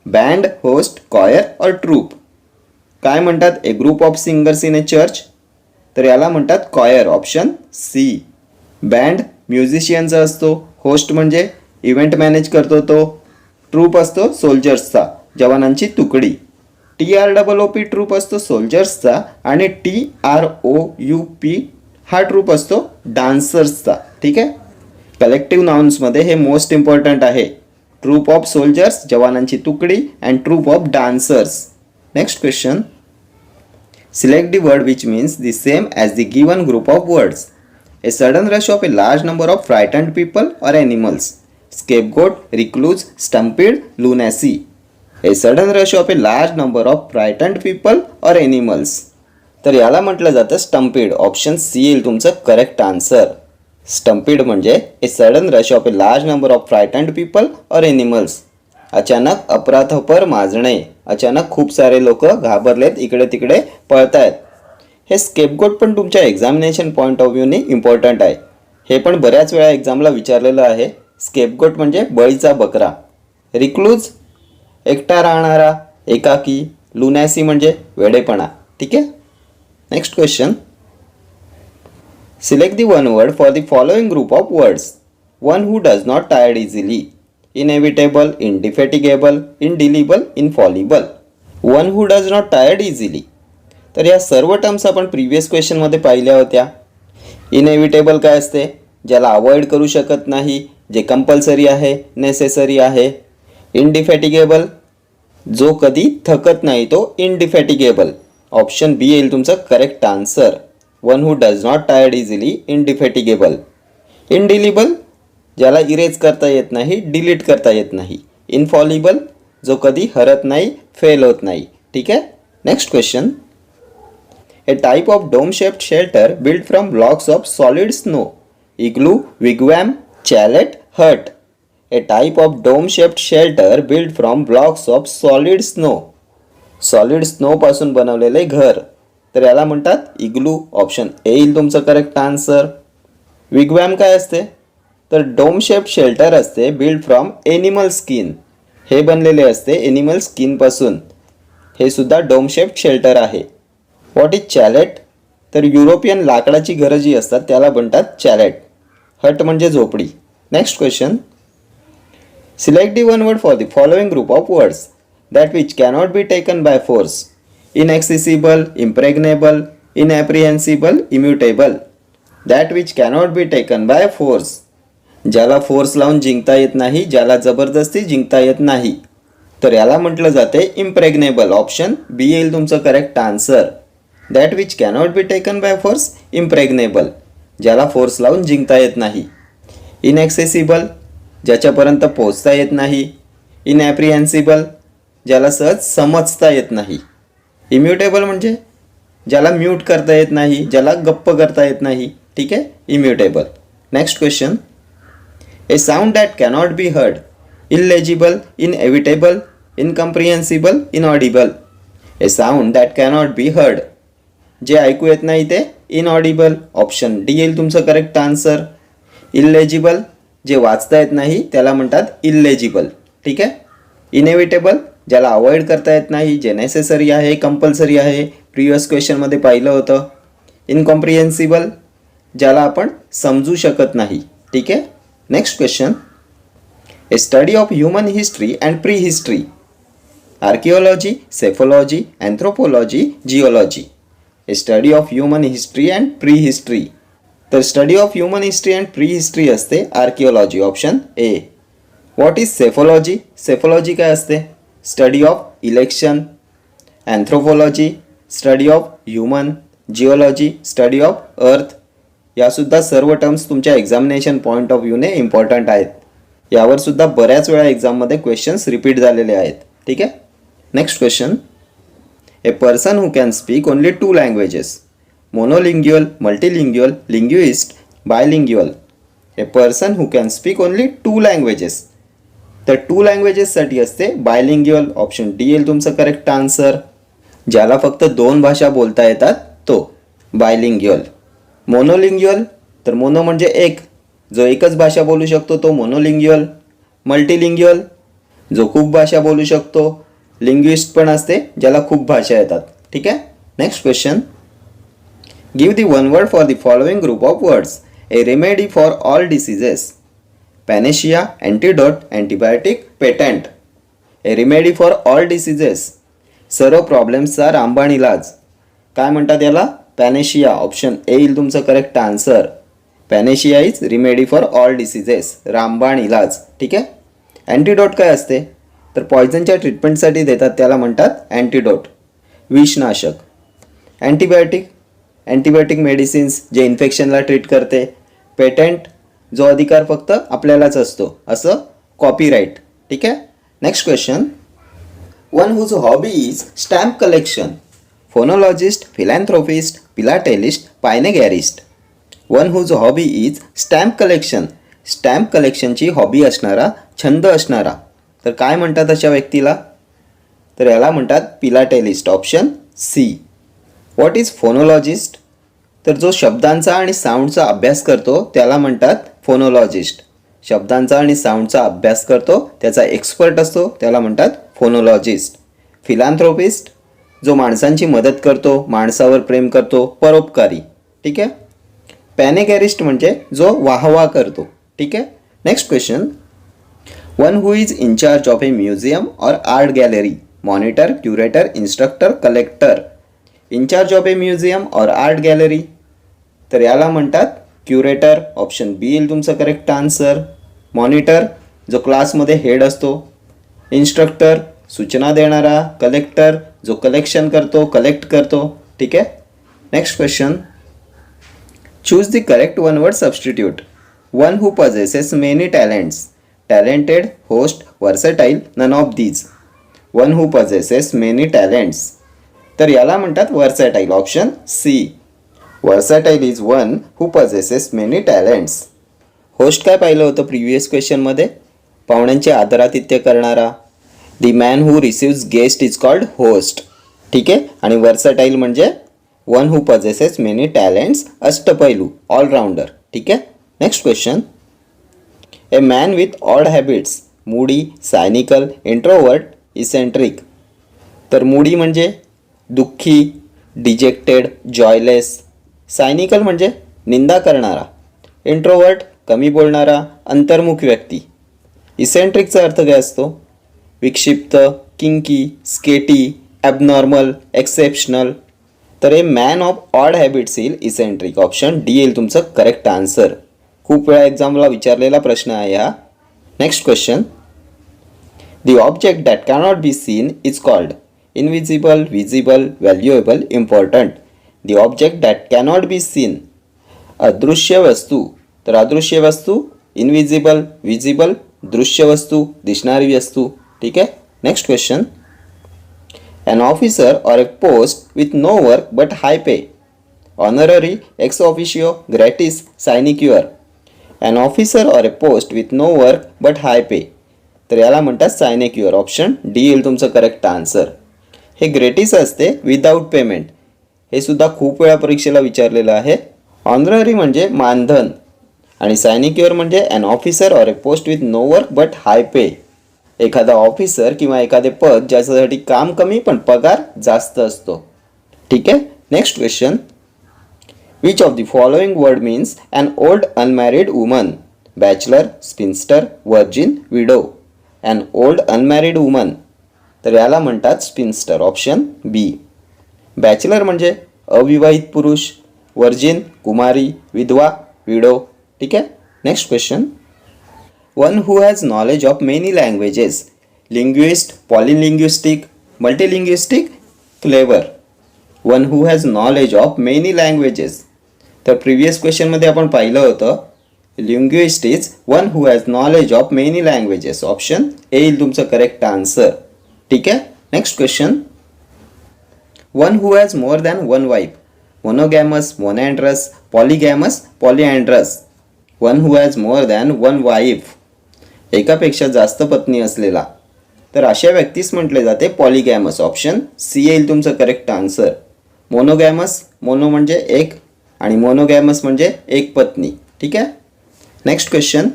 A: band, host, choir और ट्रूप. काय म्हणतात? A group of singers in a church. तर याला म्हणतात कॉयर. Option C. बँड म्युझिशियनचा असतो. होस्ट म्हणजे इव्हेंट मॅनेज करतो तो. ट्रूप असतो सोल्जर्सचा, जवानांची तुकडी. TROOP ट्रूप असतो सोल्जर्सचा. आणि TROUP हा ट्रूप असतो डान्सर्सचा. ठीक आहे. कलेक्टिव्ह नाउन्समध्ये हे मोस्ट इम्पॉर्टंट आहे. ट्रूप ऑफ सोल्जर्स, जवानांची तुकडी, and troop of dancers. Next question. Select the word which means the same as the given group of words. A sudden rush of a large number of frightened people और animals. Scapegoat, recluse, stampede, lunacy. A sudden rush of a large number of frightened people और animals. तर याला म्हटलं जातं स्टम्पीड. Option C येईल तुमचं correct answer. Stampede म्हणजे a sudden rush of a large number of frightened people और animals. अचानक अपराधपर माजणे. अचानक खूप सारे लोक घाबरलेत, इकडे तिकडे पळतायत. हे स्केपगोट पण तुमच्या एक्झामिनेशन पॉईंट ऑफ व्ह्यूने इम्पॉर्टंट आहे. हे पण बऱ्याच वेळा एक्झामला विचारलेलं आहे. स्केपगोट म्हणजे बळीचा बकरा. रिक्लूज एकटा राहणारा, एकाकी. लुनॅसी म्हणजे वेडेपणा. ठीक आहे. Next question. Select the one word for the following group of words. One who does not tired easily. Inevitable, indefatigable, indelible, infallible. One who does not tired easily. तर या सर्व टर्म्स आपण प्रिव्हियस क्वेश्चनमध्ये पाहिल्या होत्या. इनएव्हिटेबल काय असते? ज्याला avoid करू शकत नाही, जे कंपल्सरी आहे, नेसेसरी आहे. इनडिफेटिगेबल जो कधी थकत नाही, तो इनडिफेटिगेबल. ऑप्शन बी येईल तुमचं correct answer. One who does not tired easily, indefatigable. Indelible ज्याला इरेज करता येत नाही, डिलीट करता येत नाही. इनफॉलिबल जो कधी हरत नाही, फेल होत नाही. ठीक आहे. Next question. A type of dome shaped shelter build from blocks of solid snow. Igloo, wigwam, chalet, hut. A type of dome shaped shelter build from blocks of solid snow. Solid snow पासून बनवलेले घर. तर याला म्हणतात इग्लू. Option A येईल तुमचं correct answer. विगवॅम काय असते? तर डोम शेप्ड शेल्टर असते बिल्ड फ्रॉम एनिमल स्किन. हे बनलेले असते एनिमल स्किनपासून. हे सुद्धा डोम शेप्ड शेल्टर आहे. What is chalet? तर युरोपियन लाकडाची घरं जी असतात त्याला म्हणतात चॅलेट. हट म्हणजे झोपडी. Next question. Select the one word for the following group of words that which cannot be taken by force. Inaccessible, impregnable, inapprehensible, immutable. That which cannot be taken by force. ज्याला force लावून जिंकता येत नाही, ज्याला जबरदस्ती जिंकता येत नाही. तर याला म्हटलं जाते इम्प्रेग्नेबल. ऑप्शन बी येईल तुमचं correct answer. That which cannot be taken by force, impregnable. ज्याला फोर्स लावून जिंकता येत नाही. इनॲक्सेसिबल ज्याच्यापर्यंत पोहोचता येत नाही. इनॲप्रिहेन्सिबल ज्याला सहज समजता येत नाही. इम्युटेबल म्हणजे ज्याला म्यूट करता येत नाही, ज्याला गप्प करता येत नाही. ठीक आहे. Immutable. Next question. A sound that cannot be heard. Illegible, inevitable, incomprehensible, inaudible. A sound that cannot be heard. जे ऐकू येत नाही ते इनऑडिबल. ऑप्शन डी येईल तुमचं करेक्ट आन्सर. इललेजिबल जे वाचता येत नाही त्याला म्हणतात इललेजिबल. ठीक आहे. इनएव्हिटेबल ज्याला अवॉइड करता येत नाही, जे नेसेसरी आहे, कंपल्सरी आहे. प्रिव्हियस क्वेश्चनमध्ये पाहिलं होतं. इनकॉम्प्रिहेन्सिबल ज्याला आपण समजू शकत नाही. ठीक आहे. Next question. A study of human history and prehistory. Archaeology, psephology, anthropology, geology. A study of human history and prehistory. तर study of human history and prehistory असते archaeology. Option A. What is psephology? Psephology काय असते? Study of election. Anthropology study of human. Geology study of earth. यासुद्धा सर्व terms तुमच्या examination point of व्ह्यूने important आहेत. यावर सुद्धा बऱ्याच वेळा एक्झाममध्ये क्वेश्चन्स रिपीट झालेले आहेत. ठीक आहे. Next question. A person who can speak only 2 languages. Monolingual, multilingual, linguist, bilingual. A person who can speak only 2 languages. तर 2 लँग्वेजेससाठी असते बायलिंग्युअल. ऑप्शन डी येईल तुमचं करेक्ट आन्सर. ज्याला फक्त 2 भाषा बोलता येतात तो बायलिंग्युअल. मोनोलिंग्युअल, तर मोनो म्हणजे एक, जो एकच भाषा बोलू शकतो तो मोनोलिंग्युअल. मल्टीलिंग्युअल, जो खूप भाषा बोलू शकतो. लिंग्विस्ट पण असते ज्याला खूप भाषा येतात. ठीक आहे. Next question. Give the one word for the following group of words. A remedy for all diseases. Panacea, antidote, antibiotic, patent. A remedy for all diseases, सर्व प्रॉब्लेम्सचा रामबाण इलाज. काय म्हणतात याला? पॅनेशिया. ऑप्शन ए येईल तुमचं correct answer. Panacea is remedy for all diseases, रामबाण इलाज. ठीक आहे. अँटीडोट काय असते? तर पॉयझनच्या ट्रीटमेंटसाठी देतात त्याला म्हणतात अँटीडोट, विषनाशक. अँटीबायोटिक, अँटीबायोटिक मेडिसिन्स जे इन्फेक्शनला ट्रीट करते. पेटंट, जो अधिकार फक्त आपल्यालाच असतो, असं कॉपीराईट. ठीक आहे. Next question. One whose hobby is stamp collection. Phonologist, philanthropist, philatelist, panegyrist. One whose hobby is stamp collection. Stamp कलेक्शनची हॉबी असणारा, छंद असणारा. तर काय म्हणतात अशा व्यक्तीला? तर याला म्हणतात philatelist. Option C. What is phonologist? तर जो शब्दांचा आणि साऊंडचा अभ्यास करतो त्याला म्हणतात फोनोलॉजिस्ट. शब्दांचा आणि साऊंडचा अभ्यास करतो, त्याचा एक्सपर्ट असतो, त्याला म्हणतात फोनोलॉजिस्ट. फिलॅन्थ्रोपिस्ट, जो माणसांची मदत करतो, माणसावर प्रेम करतो, परोपकारी. ठीक आहे. पॅनेगॅरिस्ट म्हणजे जो वाहवा करतो. ठीक आहे. Next question. One who is in charge of a museum or art gallery. Monitor, curator, instructor, collector. In charge of a museum or art gallery, तर याला म्हणतात क्युरेटर. ऑप्शन बी येईल तुमचं करेक्ट आन्सर. मॉनिटर, जो क्लासमध्ये head असतो. Instructor, सूचना देणारा. कलेक्टर, जो कलेक्शन करतो, कलेक्ट करतो. ठीक आहे. Next question. Choose the correct one word substitute. One who possesses many talents. Talented, host, versatile, none of these. One who possesses many talents, तर याला म्हणतात versatile. Option C. Versatile is one who possesses many talents. Host काय पाहिलं होतं previous क्वेश्चनमध्ये? पाहुण्यांचे आदरातिथ्य करणारा. The man who receives guest is called host. ठीक आहे. आणि वर्सेटाईल म्हणजे one who possesses many talents, अष्टपैलू, ऑलराऊंडर. ठीक आहे. Next question. A man with odd habits. Moody, cynical, introvert, eccentric. तर मूडी म्हणजे दुःखी, डिजेक्टेड, जॉयलेस. सायनिकल म्हणजे निंदा करणारा. इंट्रोवर्ट कमी बोलणारा, अंतर्मुख व्यक्ती. इसेंट्रिकचा अर्थ काय असतो? विक्षिप्त, किंकी, स्केटी, ॲबनॉर्मल, एक्सेप्शनल. तर हे मॅन ऑफ ऑड हॅबिट्स येईल इसेंट्रिक. ऑप्शन डी येईल तुमचं करेक्ट आन्सर. खूप वेळा एक्झामला विचारलेला प्रश्न आहे हा. Next question. The object that cannot be seen is called. Invisible, visible, valuable, important. The object that cannot be seen, अदृश्य वस्तू. तर अदृश्य वस्तू इनविजिबल, विजिबल, दृश्य वस्तू, दिसणारी वस्तू. ठीक आहे. Next question. An officer or a post with no work but high pay. Honorary, ex officio, gratis, sinecure. An officer or a post with no work but high pay, तर याला म्हणतात सायनेक्युअर. Option D येईल तुमचं correct answer. हे ग्रेटिस असते without payment. हे सुद्धा खूप वेळा परीक्षेला विचारलेलं आहे. ऑनररी म्हणजे मानधन आणि सायनेक्युअर म्हणजे an officer or a post with no work but high pay. एखादा ऑफिसर किंवा एखादे पद ज्याच्यासाठी काम कमी पण पगार जास्त असतो. ठीक आहे. Next question. Which of the following word means an old unmarried woman. Bachelor, spinster, virgin, widow. An old unmarried woman, तर याला म्हणतात स्पिन्स्टर. ऑप्शन बी. बॅचलर म्हणजे अविवाहित पुरुष, वर्जिन कुमारी, विधवा, विडो. ठीक आहे. Next question. One who has knowledge of many languages. Linguist, polylinguistic, multilinguistic, clever. One who has knowledge of many languages. तर प्रिव्हियस क्वेश्चनमध्ये आपण पाहिलं होतं linguist is one who has knowledge of many languages. Option A येईल तुमचं correct answer. ठीक आहे. Next question. One who has more than one wife. Monogamous, monandrous, polygamous, polyandrous. One who has more than one wife. एकापेक्षा जास्त पत्नी असलेला. तर अशा व्यक्तीस म्हटले जाते पॉलिगॅमस. ऑप्शन सी येईल तुमचं करेक्ट आन्सर. मोनोगॅमस, मोनो म्हणजे एक आणि मोनोगॅमस म्हणजे एक पत्नी. ठीक आहे. Next question.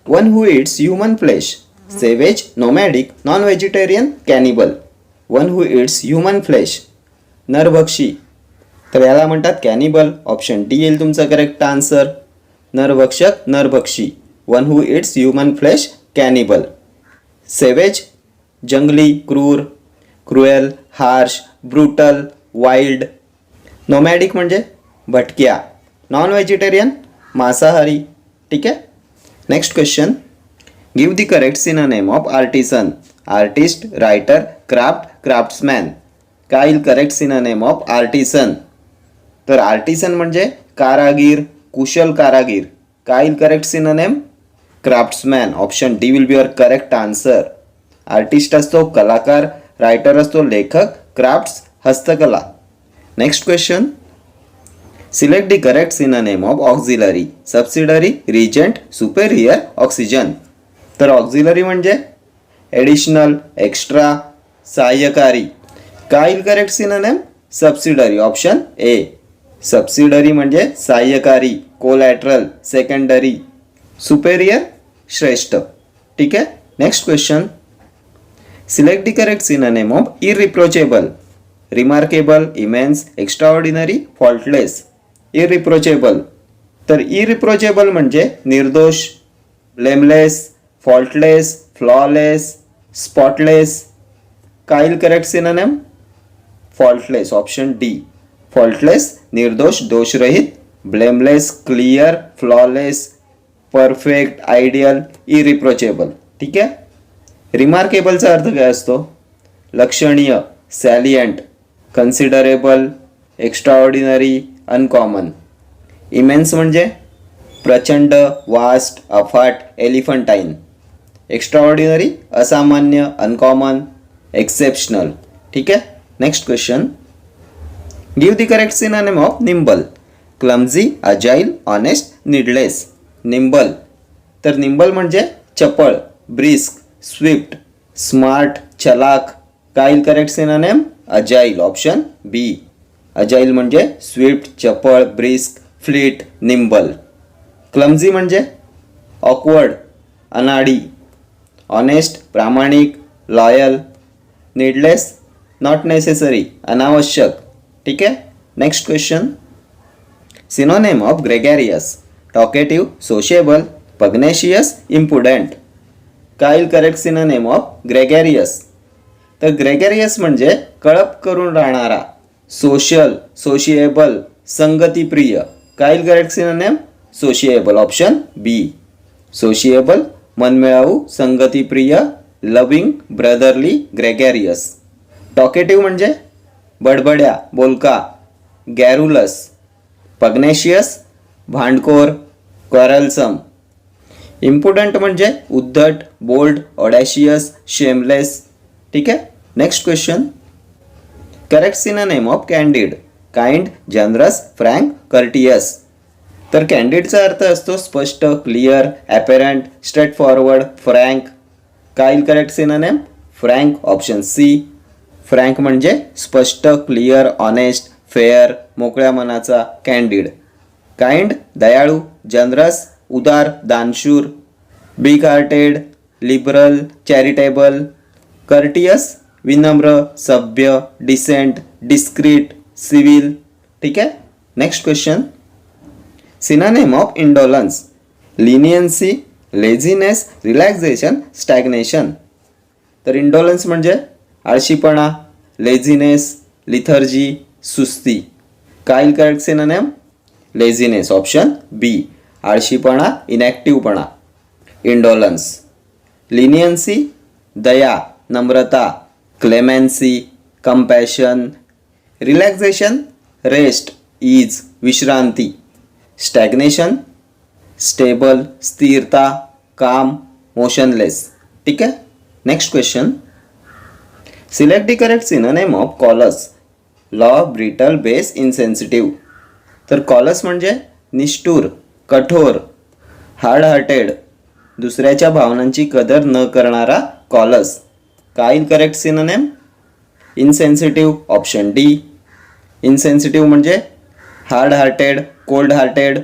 A: One who eats human flesh. Savage, nomadic, non vegetarian, cannibal. One who eats human flesh. नरभक्षी. तर याला म्हणतात कॅनिबल. ऑप्शन डी येईल तुमचं करेक्ट आन्सर. नरभक्षक, नरभक्षी. One who eats human flesh, cannibal. Savage, जंगली, क्रूर, cruel, harsh, brutal, wild. Nomadic म्हणजे भटक्या. नॉन व्हेजिटेरियन मांसाहारी. ठीक आहे. Next question. Give the correct synonym of artisan. Artist, writer, craft, craftsman. काय येईल करेक्ट सिनोनिम ऑफ आर्टिसन. तर आर्टिसन म्हणजे कारागीर, कुशल कारागीर. काय येईल correct synonym. Craftsman. Option D will be your correct answer. Artist असतो कलाकार, रायटर असतो लेखक, क्राफ्ट्स हस्तकला. Next question. Select the correct synonym of auxiliary. Subsidiary, regent, superior, oxygen. तर ऑक्झिलरी म्हणजे ॲडिशनल, एक्स्ट्रा, सहाय्यकारी. काय येईल correct synonym. Subsidiary. Option A. Subsidiary म्हणजे सहाय्यकारी, कोलॅटरल, सेकंडरी. सुपेरियर श्रेष्ठ. ठीक आहे. Next question. Select the correct synonym of irreproachable. Remarkable, immense, extraordinary, faultless. Irreproachable. तर इररिप्रोचेबल म्हणजे निर्दोष, ब्लेमलेस, फॉल्टलेस, फ्लॉलेस, स्पॉटलेस. काय येईल correct synonym. Faultless. Option D. Faultless निर्दोष, दोषरहित. Blameless clear, flawless perfect, ideal, irreproachable. ठीक आहे. रिमार्केबलचा अर्थ काय असतो. लक्षणीय, salient, considerable, extraordinary, uncommon. Immense म्हणजे प्रचंड, वास्ट, अफाट, एलिफंटाईन. एक्स्ट्राऑर्डिनरी असामान्य, अनकॉमन, एक्सेप्शनल. ठीक आहे. Next question. Give the correct synonym of nimble. Clumsy, agile, honest, needless. Nimble. तर निम्बल म्हणजे चपळ, ब्रिस्क, स्विफ्ट, स्मार्ट, चलाक. काय येईल correct synonym. Agile. Option B. Agile म्हणजे स्विफ्ट, चपळ, ब्रिस्क, फ्लीट, निम्बल. क्लमझी म्हणजे ऑकवर्ड, अनाडी. ऑनेस्ट प्रामाणिक, लॉयल. नीडलेस नॉट नेसेसरी, अनावश्यक. ठीक आहे. Next question. Synonym of gregarious. Talkative, sociable, pugnacious, impudent. काय येईल करेक्ट सिनोनिम ऑफ ग्रेगॅरियस. तर ग्रेगॅरियस म्हणजे कळप करून राहणारा, सोशल, सोशिएबल, संगतीप्रिय. काय येईल करेक्ट सिनोनिम. सोशिएबल. ऑप्शन बी. सोशिएबल मनमिळावू, संगतीप्रिय, लविंग, ब्रदरली, ग्रेगॅरियस. टॉकेटिव्ह म्हणजे बडबड्या, बोलका, गॅरुलस. पग्नेशियस भांडखोर, क्वारलसम. इम्पुडंट म्हणजे उद्धट, बोल्ड, ऑडॅशियस, शेमलेस. ठीक आहे. Next question. Correct synonym of candid. Kind, generous, frank, courteous. तर कॅन्डिडचा अर्थ असतो स्पष्ट, clear, apparent, straightforward, frank. काय येईल correct synonym. Frank. Option C. Frank म्हणजे स्पष्ट, क्लिअर, ऑनेस्ट, फेअर, मोकळ्या मनाचा, कॅन्डिड. काइंड दयाळू, जनरस उदार, दानशूर. Big hearted liberal, charitable. Courteous विनम्र, सभ्य, डिसेंट, डिस्क्रीट, सिव्हिल. ठीक आहे. Next question. Synonym of indolence. Leniency, laziness, relaxation, stagnation. तर इंडोलन्स म्हणजे आळशीपणा, लेझीनेस, लिथर्जी, सुस्ती. काय correct synonym. Laziness. Option B. आळशीपणा, इनॅक्टिव्हपणा. इंडोलन्स. लिनियन्सी दया, नम्रता. Clemency compassion. Relaxation rest, ease, विश्रांती. स्टॅग्नेशन स्टेबल, स्थिरता, काम, मोशनलेस. ठीक आहे. Next question. Select the correct synonym of callous. Law, brittle, base, insensitive. तर कॉलस म्हणजे निष्ठुर, कठोर, हार्ड हार्टेड, दुसऱ्याच्या भावनांची कदर न करणारा कॉलस. काय येईल correct synonym? Insensitive, option D. Insensitive म्हणजे hard hearted, cold hearted,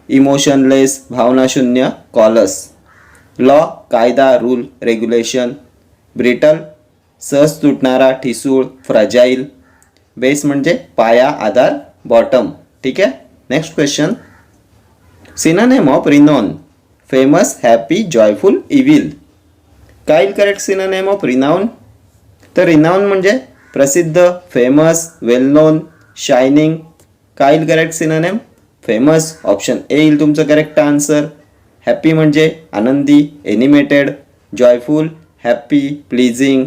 A: emotionless, भावनाशून्य, कॉलस. लॉ कायदा, रूल, रेग्युलेशन. ब्रिटल सहज तुटणारा, ठिसूळ, फ्रजाईल. बेस म्हणजे पाया, आधार, बॉटम. ठीक आहे. Next question. Synonym of renowned. Famous, happy, joyful, evil. काय येईल करेक्ट सिनोनिम ऑफ रिनाऊन? तर रिनाऊन म्हणजे प्रसिद्ध, फेमस, वेल नोन, शायनिंग. काय येईल correct synonym? Famous, option A येईल तुमचं करेक्ट आन्सर. हॅपी म्हणजे आनंदी, animated. Joyful happy, pleasing.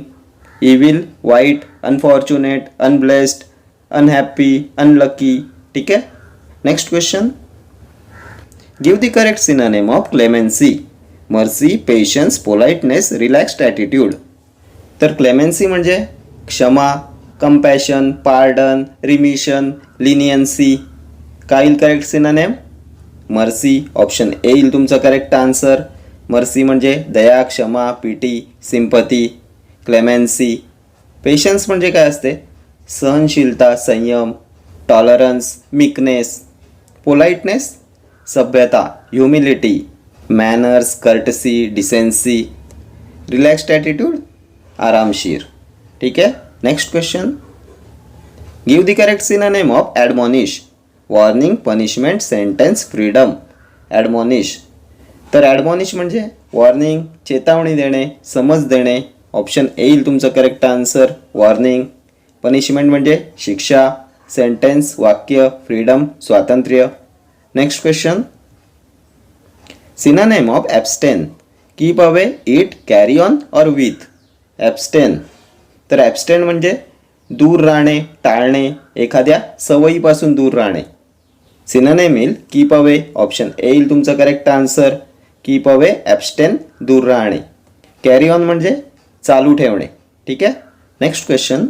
A: Evil वाईट, अनफॉर्च्युनेट, अनब्लेस्ड, अनहॅपी, अनलकी. ठीक आहे. Next question. Give the correct synonym of clemency. Mercy, patience, politeness, relaxed attitude. तर क्लेमेन्सी म्हणजे क्षमा, कंपॅशन, पार्डन, रिमिशन, लिनियन्सी. काय येईल correct synonym? Mercy, option A येईल तुमचं करेक्ट आन्सर. मर्सी म्हणजे दया, क्षमा, पिटी, सिंपती. क्लेमेन्सी. पेशन्स म्हणजे काय असते? सहनशीलता, संयम, टॉलरन्स, मिकनेस. पोलाइटनेस सभ्यता, humility. Manners, courtesy, decency. Relaxed attitude आरामशीर. ठीक आहे. Next question. Give the correct synonym of admonish. Warning, punishment, sentence, freedom. Admonish. तर ॲडमॉनिश म्हणजे वॉर्निंग, चेतावणी देणे, समज देणे. ऑप्शन ए येईल तुमचं करेक्ट आन्सर. वॉर्निंग. पनिशमेंट म्हणजे शिक्षा. सेंटेन्स वाक्य. फ्रीडम स्वातंत्र्य. Next question. Synonym of abstain. Keep away, eat, carry on or with. Abstain. तर ॲब्स्टेन म्हणजे दूर राहणे, टाळणे, एखाद्या सवयीपासून दूर राहणे. सिनोनिम येईल कीप अवे. ऑप्शन ए येईल तुमचं correct answer. Keep away, abstain, दूर राहणे. कॅरी ऑन म्हणजे चालू ठेवणे. ठीक आहे. Next question.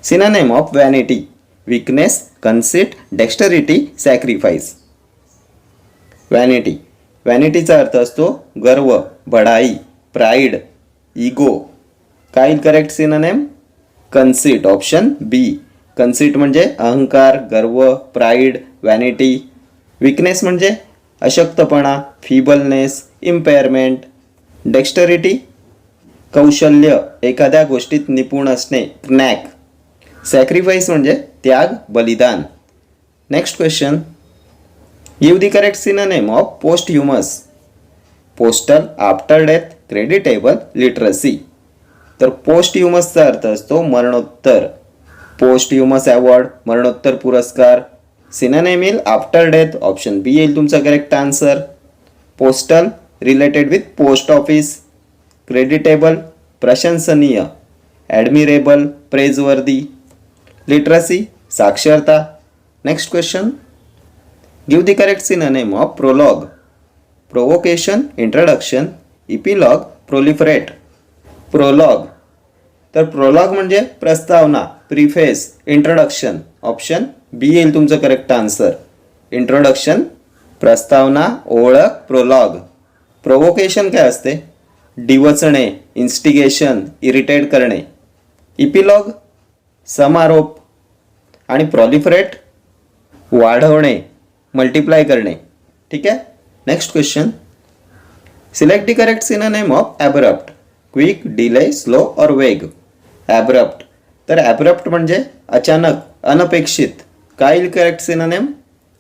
A: Synonym of vanity. Weakness, conceit, dexterity, sacrifice. Vanity. व्हॅनिटीचा अर्थ असतो गर्व, बढाई, प्राईड, इगो. काय येईल correct synonym? Conceit, option B. Conceit म्हणजे अहंकार, गर्व, प्राईड, व्हॅनिटी. वीकनेस म्हणजे अशक्तपणा, फिबलनेस, इम्पेअरमेंट. डेक्स्टरिटी कौशल्य, एखाद्या गोष्टीत निपुण असणे, नॅक. सॅक्रिफाईस म्हणजे त्याग, बलिदान. Next question. Give the correct synonym of posthumous. Postal, after death, creditable, literacy. तर पोस्टह्युमसचा अर्थ असतो मरणोत्तर. पोस्टह्युमस अवॉर्ड, मरणोत्तर पुरस्कार. सिनोनिम येईल आफ्टर डेथ. ऑप्शन बी येईल तुमचा correct answer. Postal related with post office. Creditable प्रशंसनीय, ॲडमिरेबल प्रेजवर्दी. लिटरसी साक्षरता. Next question. Give the correct synonym of prologue. Provocation, introduction, epilogue, proliferate. Prologue. तर प्रोलॉग म्हणजे प्रस्तावना, प्रिफेस, इंट्रोडक्शन. ऑप्शन बी येईल तुमचं correct answer. Introduction, प्रस्तावना, ओळख, prologue. Provocation काय असते? डिवचणे, इन्स्टिगेशन, इरिटेट करणे. इपिलॉग समारोप. आणि प्रोलिफरेट वाढवणे, मल्टिप्लाय करणे. ठीक आहे. Next question. Select the correct synonym of abrupt. Quick, delay, slow or vague. ॲब्रप्ट. तर ॲब्रप्ट म्हणजे अचानक, अनपेक्षित. काय येईल correct synonym?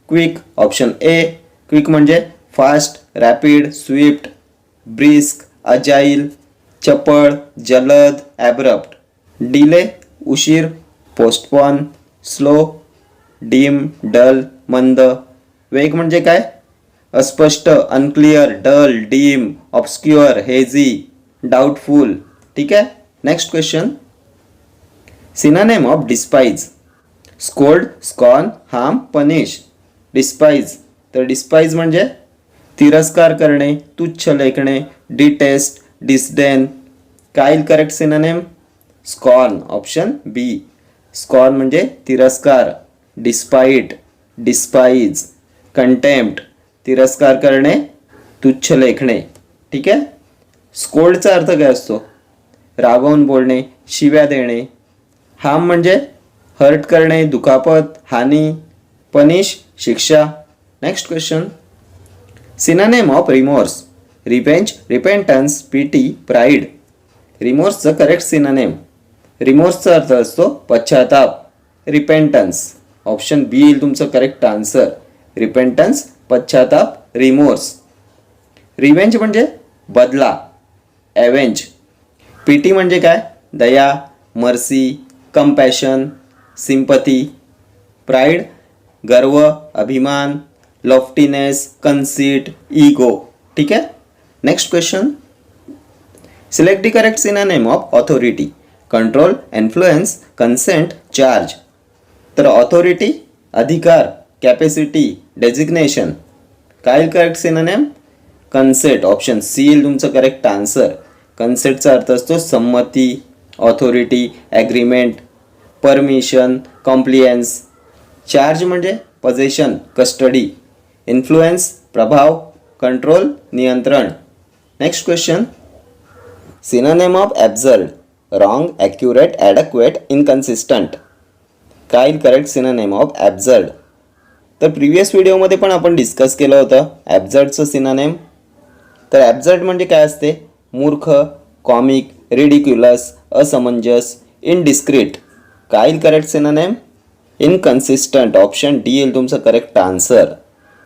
A: Quick. Option A. Quick म्हणजे fast, rapid, swift, brisk, agile, चपळ, जलद, ॲब्रप्ट. डिले उशीर, पोस्टपॉन, स्लो, डीम, डल, मंद. वेग म्हणजे काय? अस्पष्ट, unclear, dull, dim, obscure, hazy, doubtful. ठीक आहे. Next question. Synonym of despise. Scold, scorn, harm, punish. Despise. तर डिस्पाइज म्हणजे तिरस्कार करणे, तुच्छ लेखणे, डिटेस्ट, डिसडेन. काय येईल correct synonym? Scorn. Option B. Scorn म्हणजे तिरस्कार. डिस्पाइट, डिस्पाइज, कंटेम्प्ट, तिरस्कार करणे, तुच्छ लेखणे. ठीक आहे. स्कोल्डचा अर्थ काय असतो? रागावून बोलणे, शिव्या देणे. हार्म म्हणजे हर्ट करणे, दुखापत, हानी. पनिश, शिक्षा. Next question. Synonym of remorse. Revenge, repentance, pity, pride. रिमोर्सचं करेक्ट सिनोनिम. रिमोर्सचा अर्थ असतो पश्चाताप. रिपेंटन्स. ऑप्शन बी येईल तुमचं करेक्ट आन्सर. रिपेंटन्स, पश्चाताप, रिमोर्स. रिवेंज म्हणजे बदला. एवेंज. पिटी म्हणजे काय? दया, मर्सी, कंपॅशन, सिंपथी. प्राईड, गर्व, अभिमान, लॉफ्टीनेस, कन्सीट, इगो. ठीक आहे. Next question. Select the correct synonym of authority. Control, influence, consent, charge. तर ऑथॉरिटी अधिकार, कॅपॅसिटी, डेजिग्नेशन. काय correct synonym? Consent. Option C येईल तुमचं करेक्ट आन्सर. कन्सेंटचा अर्थ असतो संमती, authority, agreement, permission, compliance. Charge म्हणजे पजेशन, कस्टडी. इन्फ्लुएन्स, प्रभाव, कंट्रोल, नियंत्रण. Next question. Synonym of absurd. Wrong, accurate, adequate, inconsistent. काय करेक्ट सिनोनिम ऑफ ॲब्सर्ड? तर प्रिव्हियस व्हिडिओमध्ये पण आपण डिस्कस केलं होतं ॲब्सर्डचं सिनोनिम. तर ॲब्सर्ड म्हणजे काय असते? मूर्ख, कॉमिक, रिडिक्युलस, असमंजस, इनडिस्क्रीट. काय करेक्ट सिनोनिम? इनकन्सिस्टंट. ऑप्शन डी येईल तुमचं करेक्ट आन्सर.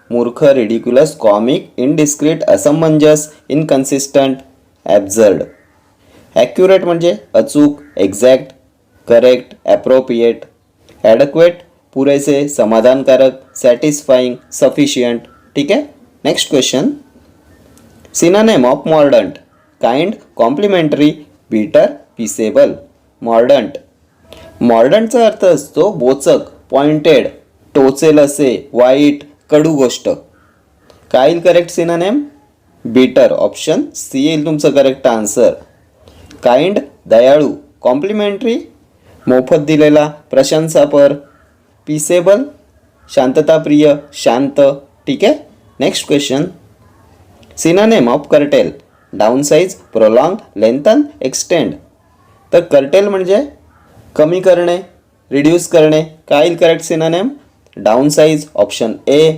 A: मूर्ख, रिडिक्युलस, कॉमिक, इनडिस्क्रीट, असमंजस, इनकन्सिस्टंट, ॲब्सर्ड. ॲक्युरेट म्हणजे अचूक, एक्झॅक्ट, करेक्ट, ॲप्रोप्रिएट. ॲडक्वेट पुरेसे, समाधानकारक, सॅटिस्फाईंग, सफिशियंट. ठीक आहे. Next question. Synonym of mordant. Kind, complimentary, bitter, peaceable. Mordant. मॉर्डंटचा अर्थ असतो बोचक, पॉइंटेड, टोचेल असे, वाईट, कडू गोष्ट. काय correct synonym? Bitter. Option C येईल तुमचं करेक्ट आन्सर. काइंड, दयाळू. कॉम्प्लिमेंटरी, मोफत दिलेला, प्रशंसापर. पीसेबल, शांतताप्रिय, शांत. ठीक आहे. Next question. Synonym of curtail. Downsize, prolong, lengthen, extend. तर कर्टेल म्हणजे कमी करणे, रिड्यूस करणे. काय correct synonym? Downsize. Option A.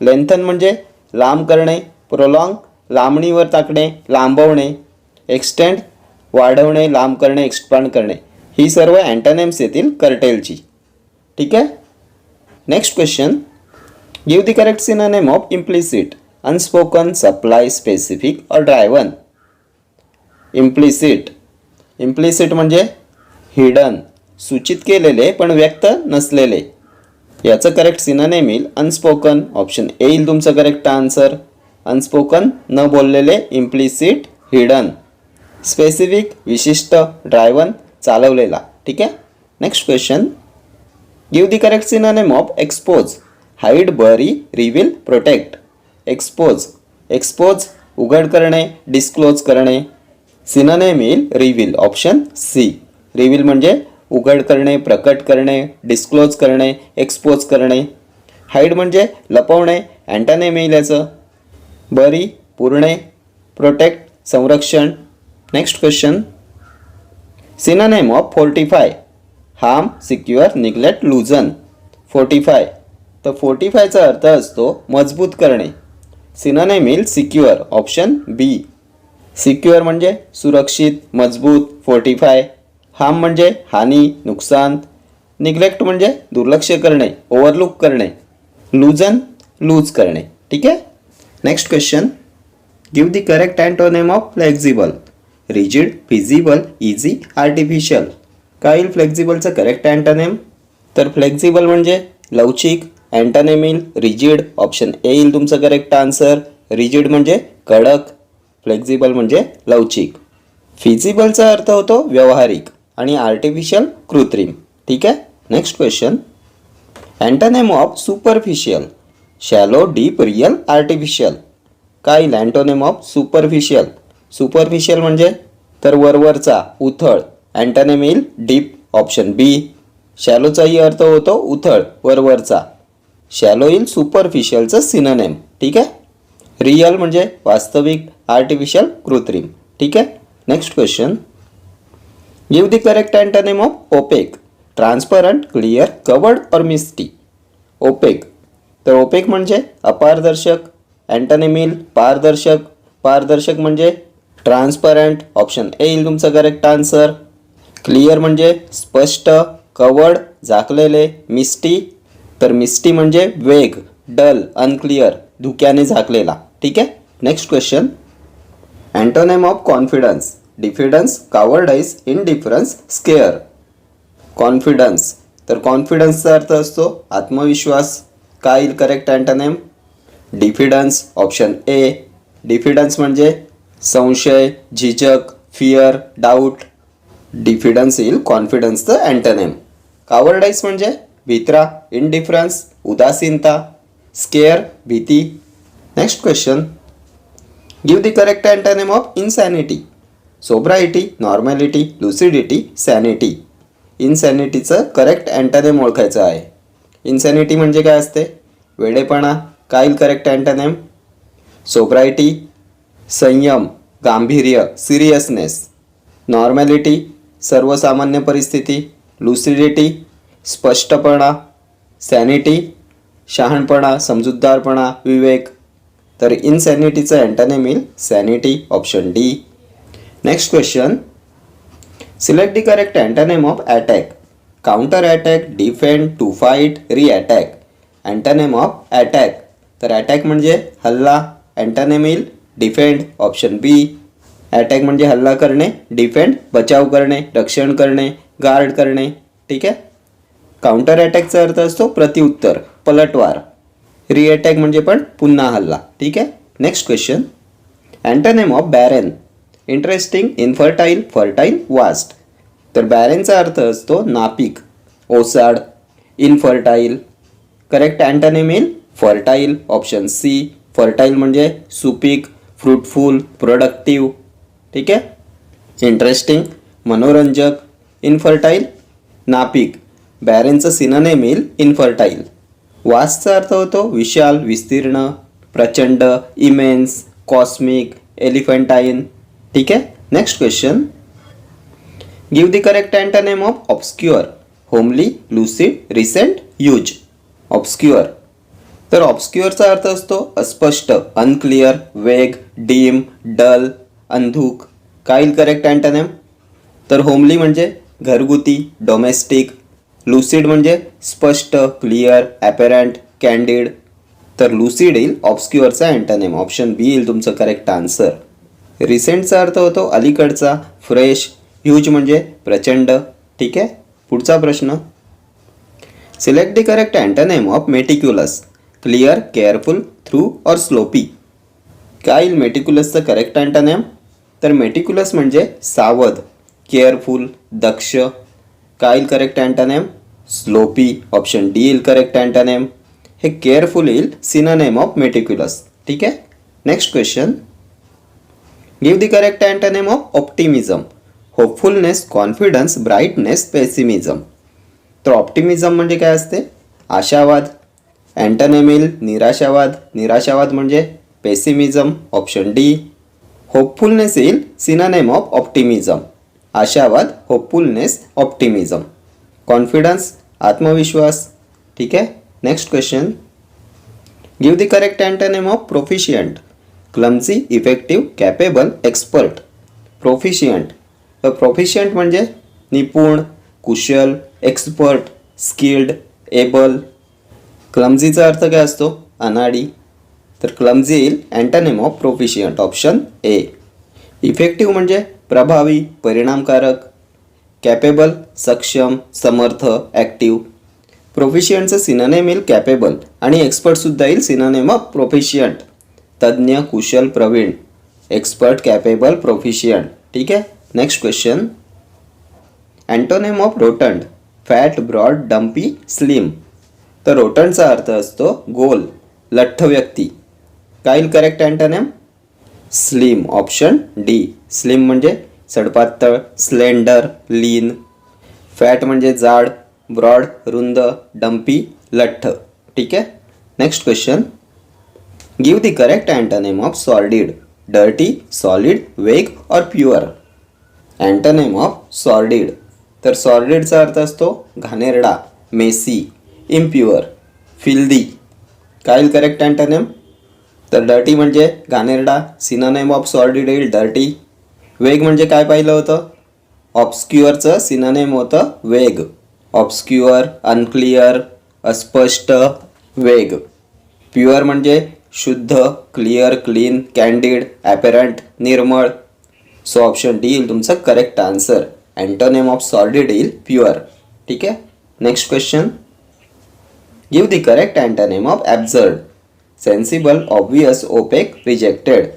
A: Lengthen म्हणजे लांब करणे, प्रोलॉंग लांबणीवर टाकणे, लांबवणे. एक्सटेंड वाढवणे, लांब करणे, एक्सपांड करणे. ही सर्व अँटोनिम्स येतील कर्टेलची. ठीक आहे. Next question. Give the correct synonym of implicit. Unspoken, supply, specific और ड्रायव्हन. इम्प्लिसिट. इम्प्लिसिट म्हणजे हिडन, सूचित केलेले पण व्यक्त नसलेले. याचं करेक्ट सिनोनिम येईल अनस्पोकन. ऑप्शन ए येईल तुमचं करेक्ट आन्सर. अनस्पोकन, न बोललेले, इम्प्लिसिट, हिडन. स्पेसिफिक, विशिष्ट, ड्रायव्हन, चालवलेला. ठीक आहे. Next question. Give the correct synonym of expose. Hide, बरी, रिव्हील, प्रोटेक्ट. एक्सपोज. एक्सपोज उघड करणे, डिस्क्लोज करणे. सिनोनिम येईल रिव्हील. Option C. रिव्हील म्हणजे उघड करणे, प्रकट करणे, डिस्क्लोज करणे, एक्सपोज करणे. हाईड म्हणजे लपवणे, अँटोनिम येईल याचं. बरी, पुरणे, प्रोटेक्ट, संरक्षण. Next question. Synonym of fortify. Harm, secure, neglect, loosen. Fortify. तर फोर्टिफायचा अर्थ असतो मजबूत करणे. सिनोनिम येईल सिक्युअर. ऑप्शन बी. सिक्युअर म्हणजे सुरक्षित, मजबूत, फोर्टिफाय. हार्म म्हणजे हानी, नुकसान. निग्लेक्ट म्हणजे दुर्लक्ष करणे, ओव्हरलुक करणे. लुझन, लूज करणे. ठीक आहे. Next question. Give the correct antonym of flexible. Rigid, feasible, easy, artificial. काय येईल फ्लेक्झिबलचं करेक्ट अँटोनिम? तर फ्लेक्झिबल म्हणजे लवचिक, अँटोनिम येईल रिजिड, ऑप्शन ए येईल तुमचं करेक्ट आन्सर. रिजिड म्हणजे कडक, फ्लेक्झिबल म्हणजे लवचिक. फिजिबलचा अर्थ होतो व्यावहारिक आणि आर्टिफिशियल कृत्रिम. ठीक आहे. Next question. Antonym of superficial, shallow, deep, real, artificial. काय येईल अँटोनिम ऑफ सुपरफिशियल? सुपरफिशियल म्हणजे तर वरवरचा, उथळ. अँटोनिम येईल डीप, ऑप्शन बी. शॅलोचाही अर्थ होतो उथळ, वरवरचा. शॅलो येईल सुपरफिशियलचं सिनोनिम. ठीक आहे. रियल म्हणजे वास्तविक, आर्टिफिशियल कृत्रिम. ठीक आहे. Next question. Give the correct antonym of opaque, transparent, clear, covered और मिस्टी. ओपेक तर ओपेक म्हणजे अपारदर्शक. अँटोनिम येईल पारदर्शक. पारदर्शक म्हणजे ट्रान्सपरंट, ऑप्शन ए येईल तुमचं करेक्ट आन्सर. क्लिअर म्हणजे स्पष्ट. कवर्ड झाकलेले. मिस्टी तर मिस्टी म्हणजे वेग, डल, अनक्लिअर, धुक्याने झाकलेला. ठीक आहे. Next question. Antonym of confidence, diffidence, cowardice, indifference, scare. Confidence तर कॉन्फिडन्सचा अर्थ असतो आत्मविश्वास. काय येईल correct antonym? Diffidence, option A. Diffidence म्हणजे संशय, झिजक, फिअर, डाऊट. डिफिडन्स येईल कॉन्फिडन्सचं अँटोनिम. कावर्डाईज म्हणजे भित्रा, इनडिफरन्स, उदासीनता, स्केअर, भीती. Next question. Give the correct antonym of insanity, sobriety, normality, lucidity, sanity. इन्सॅनिटीचं करेक्ट अँटोनिम ओळखायचं आहे. इन्सॅनिटी म्हणजे काय असते? वेडेपणा. काय येईल करेक्ट अँटोनिम? सोब्राइटी, संयम, गांभीर्य, सिरियसनेस. नॉर्मॅलिटी, सर्वसामान्य परिस्थिती. लुसिडिटी, स्पष्टपणा. सॅनिटी, शहाणपणा, समजूतदारपणा, विवेक. तर इन्सॅनिटीचं अँटोनिम येईल sanity, option D. Next question. Select the correct antonym of attack, counter attack, defend, to fight, reattack. Antonym of attack तर अटॅक म्हणजे हल्ला. अँटोनिम येईल डिफेंड, ऑप्शन बी. अटॅक म्हणजे हल्ला करणे, डिफेंड बचाव करणे, रक्षण करणे, गार्ड करणे. ठीक आहे. काउंटर अटॅकचा अर्थ असतो प्रतिउत्तर, पलटवार. रिअटॅक म्हणजे पण पुन्हा हल्ला. ठीक आहे. Next question. Antonym of barren, interesting, infertile, fertile, vast. तर बॅरेनचा अर्थ असतो नापीक, ओसाड, इनफर्टाईल. करेक्ट अँटोनिम येईल फर्टाईल, ऑप्शन सी. फर्टाईल म्हणजे सुपीक, फ्रुटफुल, प्रोडक्टिव्ह. ठीक आहे. इंटरेस्टिंग मनोरंजक, इनफर्टाईल नापीक. बॅरेनचं सिनोनिम येईल इनफर्टाईल. वास्टचा अर्थ होतो विशाल, विस्तीर्ण, प्रचंड, इमेन्स, कॉस्मिक, एलिफंटाईन. ठीक आहे. Next question. Give the correct antonym of ऑब्स्क्युअर, homely, lucid, recent, huge. ऑब्स्क्युअर तर ऑब्स्क्युअरचा अर्थ असतो अस्पष्ट, अनक्लिअर, वेग, डीम, डल, अंधुक. काय येईल करेक्ट अँटोनिम? तर होमली म्हणजे घरगुती, डोमेस्टिक. लुसिड म्हणजे स्पष्ट, क्लिअर, ॲपेरंट, कॅन्डिड. तर लुसिड येईल ऑब्स्क्युअरचा अँटोनिम, ऑप्शन बी येईल तुमचं करेक्ट आन्सर. रिसेंटचा अर्थ होतो अलीकडचा, फ्रेश. ह्यूज म्हणजे प्रचंड. ठीक आहे. पुढचा प्रश्न. Select the correct antonym of meticulous, clear, careful, through or sloppy. काय येईल मेटिक्युलसचं करेक्ट अँटोनिम? तर मेटिक्युलस म्हणजे सावध, केअरफुल, दक्ष. काय येईल correct antonym? Sloppy, option D येईल करेक्ट अँटोनिम. हे केअरफुल येईल सिनोनिम ऑफ मेटिक्युलस. ठीक आहे. Next question. Give the correct antonym of optimism, hopefulness, confidence, brightness, pessimism. तर ऑप्टिमिझम म्हणजे काय असते? आशावाद. अँटोनिम येईल निराशावाद. निराशावाद म्हणजे पेसिमिझम, ऑप्शन डी. होपफुलनेस येईल सिनोनिम ऑफ ऑप्टिमिझम. आशावाद, होपफुलनेस, ऑप्टिमिझम. कॉन्फिडन्स आत्मविश्वास. ठीक आहे. Next question. Give the correct antonym of proficient, clumsy, effective, capable, expert. Proficient तर प्रोफिशियंट म्हणजे निपुण, कुशल, एक्सपर्ट, स्किल्ड, एबल. क्लमझीचा अर्थ काय असतो? अनाडी. तर क्लमझी येईल antonym of proficient, option A. Effective म्हणजे प्रभावी, परिणामकारक. कॅपेबल सक्षम, समर्थ, ॲक्टिव्ह. प्रोफिशियंटचं सिनोनिम येईल कॅपेबल आणि एक्सपर्टसुद्धा येईल सिनोनिम ऑफ प्रोफिशियंट. तज्ज्ञ, कुशल, प्रवीण. Expert, capable, proficient. ठीक आहे. Next question. Antonym of rotund. Fat, broad, dumpy, slim. तर रोटंडचा अर्थ असतो गोल, लठ्ठ व्यक्ती. काय येईल correct antonym? Slim. Option D. Slim म्हणजे सडपातळ, स्लेंडर, लीन. फॅट म्हणजे जाड, ब्रॉड, रुंद, डम्पी, लठ्ठ. ठीक आहे. Next question. Give the correct antonym of sordid. Dirty, solid, वेग और प्युअर. Antonym of sordid. तर सॉर्डिडचा अर्थ असतो घाणेरडा, मेसी, इम्प्युअर, फिल्दी. काय येईल करेक्ट अँटोनिम? तर डर्टी म्हणजे घाणेरडा, सिनोनिम ऑफ सॉर्डिड येईल डर्टी. वेग म्हणजे काय पाहिलं होतं? ऑब्स्क्युअरचं सिनोनिम होतं वेग. ऑब्स्क्युअर, अनक्लिअर, अस्पष्ट, वेग. प्युअर म्हणजे शुद्ध, क्लिअर, क्लीन, कॅन्डिड, ॲपेरंट, निर्मळ. सो ऑप्शन डी येईल तुमचं correct answer. Antonym of sordid येईल प्युअर. ठीक आहे. Next question. Give the correct antonym of absurd. Sensible, obvious, opaque, rejected.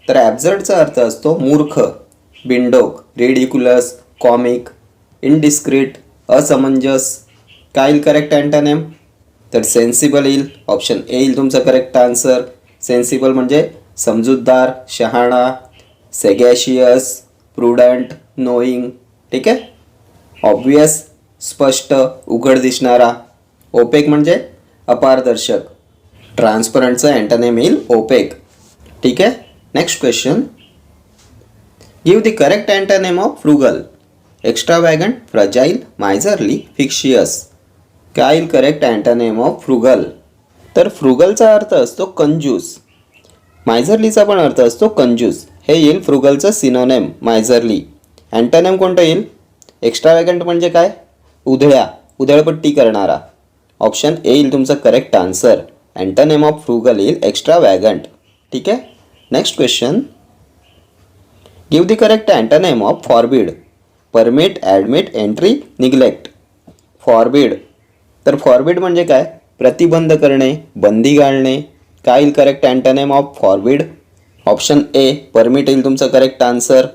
A: तर ॲब्झर्डचा अर्थ असतो मूर्ख, बिंडोक, रिडिक्युलस, कॉमिक, इनडिस्क्रिट, असमंजस. काय येईल करेक्ट अँटोनिम? तर सेन्सिबल येईल. ऑप्शन ए येईल तुमचं करेक्ट आन्सर. सेन्सिबल म्हणजे समजूतदार, शहाणा, सेगॅशियस, प्रुडंट, नोईंग. ठीक आहे. ऑब्वियस स्पष्ट, उघड दिसणारा. ओपेक म्हणजे अपारदर्शक. ट्रान्सपरंटचं अँटोनिम येईल ओपेक. ठीक आहे. Next question. Give the correct antonym of frugal. Extravagant, fragile, miserly, fictitious. काय येईल करेक्ट अँटोनिम ऑफ फ्रुगल? तर फ्रुगलचा अर्थ असतो कंजूस. मायझरलीचा पण अर्थ असतो कंजूस. हे येईल फ्रुगलचं सिनोनिम मायझरली. अँटोनिम कोणतं येईल? एक्स्ट्रावॅगंट म्हणजे काय? उधळपट्टी करणारा. ऑप्शन ए येईल तुमचं correct answer. Antonym of frugal येईल एक्स्ट्रावॅगंट. ठीक आहे. Next question. Give the correct antonym of forbid. Permit, admit, entry, neglect. Forbid. तर फॉरबिड म्हणजे काय? प्रतिबंध करणे, बंदी घालणे. काय येईल correct antonym of forbid? Option A permit येईल तुमचं correct answer.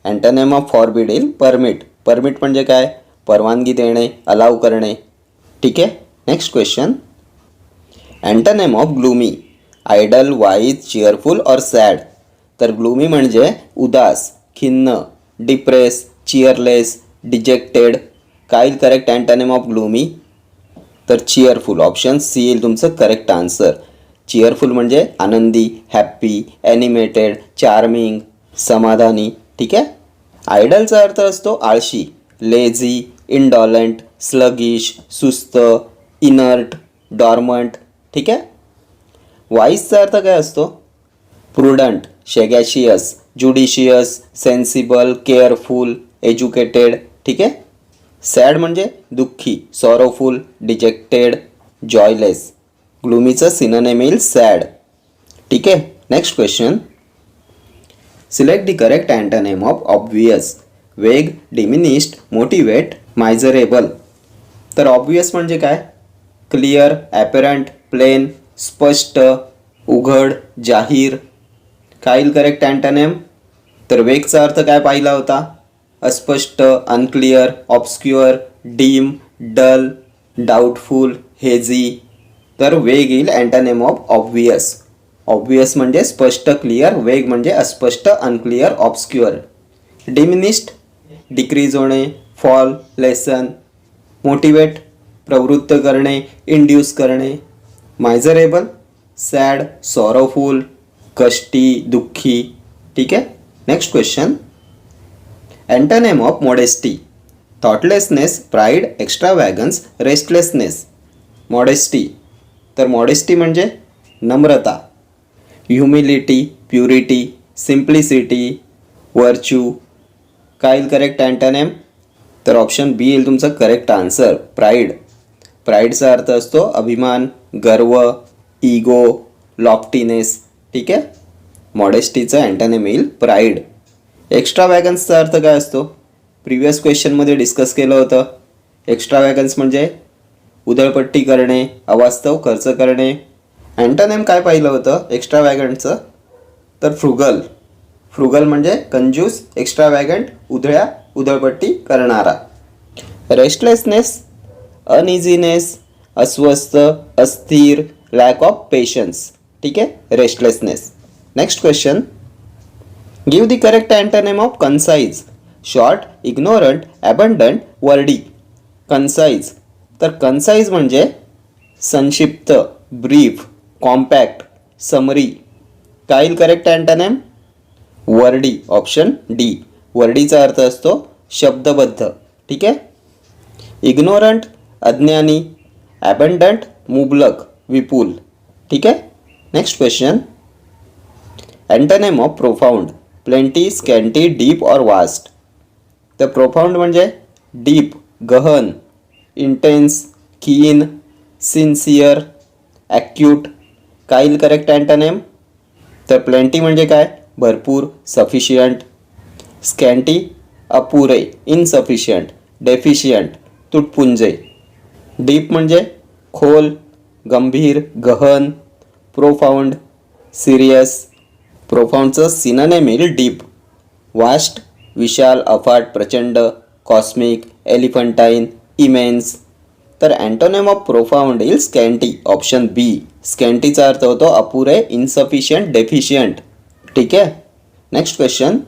A: Antonym of forbid येईल परमिट. परमिट म्हणजे काय? परवानगी देणे, अलाव करणे. ठीक आहे. Next question. Antonym of gloomy. Idle, wise, cheerful और सॅड. तर ग्लूमी म्हणजे उदास, खिन्न, डिप्रेस, चिअरलेस, डिजेक्टेड. काय येईल करेक्ट अँटोनिम ऑफ ग्लूमी? तर चिअरफुल. ऑप्शन सी येईल तुमचं करेक्ट आन्सर. चिअरफुल म्हणजे आनंदी, हॅप्पी, ॲनिमेटेड, चार्मिंग, समाधानी. ठीक आहे. आयडलचा अर्थ असतो आळशी, लेझी, इंडॉलंट, स्लगिश, सुस्त, इनर्ट, डॉर्मंट. ठीक आहे. वाईजचा अर्थ काय असतो? Prudent, sagacious, judicious, sensible, careful, educated. ठीक आहे. सॅड म्हणजे दुःखी, सॉरोफुल, डिजेक्टेड, जॉयलेस. ग्लूमीचं सिनोनिम येईल सॅड. ठीक आहे. Next question. Select the correct antonym of obvious. Vague, diminished, motivate, miserable. तर ऑब्वियस म्हणजे काय? क्लिअर, ॲपेरंट, प्लेन, स्पष्ट, उघड, जाहीर. काय येईल करेक्ट अँटोनिम? तर वेगचा अर्थ काय पाहिला होता? अस्पष्ट, unclear, obscure, dim, dull, doubtful, hazy. तर वेग येईल अँटोनिम ऑफ ऑब्वियस. ऑब्वियस म्हणजे स्पष्ट, क्लिअर. वेग म्हणजे अस्पष्ट, अनक्लिअर, ऑब्स्क्युअर. डिमिनिश्ड डिक्रीज होणे, फॉल, लेसन. मोटिवेट प्रवृत्त करणे, इंड्यूस करणे. मायझरेबल सॅड, सॉरोफुल, कष्टी, दुःखी. ठीक आहे. Next question. Antonym of modesty. Thoughtlessness, pride, एक्स्ट्रावॅगन्स, restlessness. Modesty. तर मॉडेस्टी म्हणजे नम्रता, ह्युमिलिटी, प्युरिटी, सिम्प्लिसिटी, व्हर्च्यू. काय येईल करेक्ट अँटोनिम? तर ऑप्शन बी येईल तुमचं करेक्ट आन्सर. प्राईड. प्राईडचा अर्थ असतो अभिमान, गर्व, इगो, लॉफ्टीनेस. ठीक आहे. मॉडेस्टीचं अँटोनिम येईल प्राईड. एक्स्ट्रावॅगन्सचा अर्थ काय असतो? प्रिव्हियस क्वेश्चनमध्ये डिस्कस केलं होतं. एक्स्ट्रावॅगन्स म्हणजे उधळपट्टी करणे, अवास्तव खर्च करणे. अँटोनिम काय पाहिलं होतं एक्स्ट्रावॅगंटचं? तर फ्रुगल. फ्रुगल म्हणजे कंजूस, एक्स्ट्रावॅगंट उधळपट्टी करणारा. रेस्टलेसनेस, अनइझीनेस, अस्वस्थ, अस्थिर, लॅक ऑफ पेशन्स. ठीक आहे, restlessness. Next question, give the correct antonym of concise. Short, ignorant, abundant, wordy. Concise, तर कन्साइज म्हणजे संक्षिप्त, ब्रीफ, कॉम्पॅक्ट, समरी. काय येईल correct antonym? Wordy, option D. वर्डीचा अर्थ असतो शब्दबद्ध. ठीक आहे. इग्नोरंट, अज्ञानी. ॲबंडंट, मुबलक, विपुल. ठीक आहे. Next question, antonym of profound. Plenty, स्कॅन्टी, deep और वास्ट. तर प्रोफाउंड म्हणजे डीप, गहन, इंटेन्स, कीन, सिन्सिअर, ॲक्यूट. काय येईल करेक्ट अँटोनिम? तर प्लेंटी म्हणजे काय? भरपूर, सफिशियंट. स्कॅन्टी, अपुरे, इनसफिशियंट, डेफिशियंट, तुटपुंजे. डीप म्हणजे खोल, गंभीर, गहन. Profound, serious. प्रोफाउंडचं सिनोनिम येईल डीप. वास्ट, विशाल, अफाट, प्रचंड, कॉस्मिक, एलिफंटाईन, इमेन्स. तर अँटोनिम ऑफ प्रोफाउंड येईल स्कॅन्टी, ऑप्शन बी. स्कॅन्टीचा अर्थ होतो अपुरे, इनसफिशियंट, डेफिशियंट. ठीक आहे. Next question,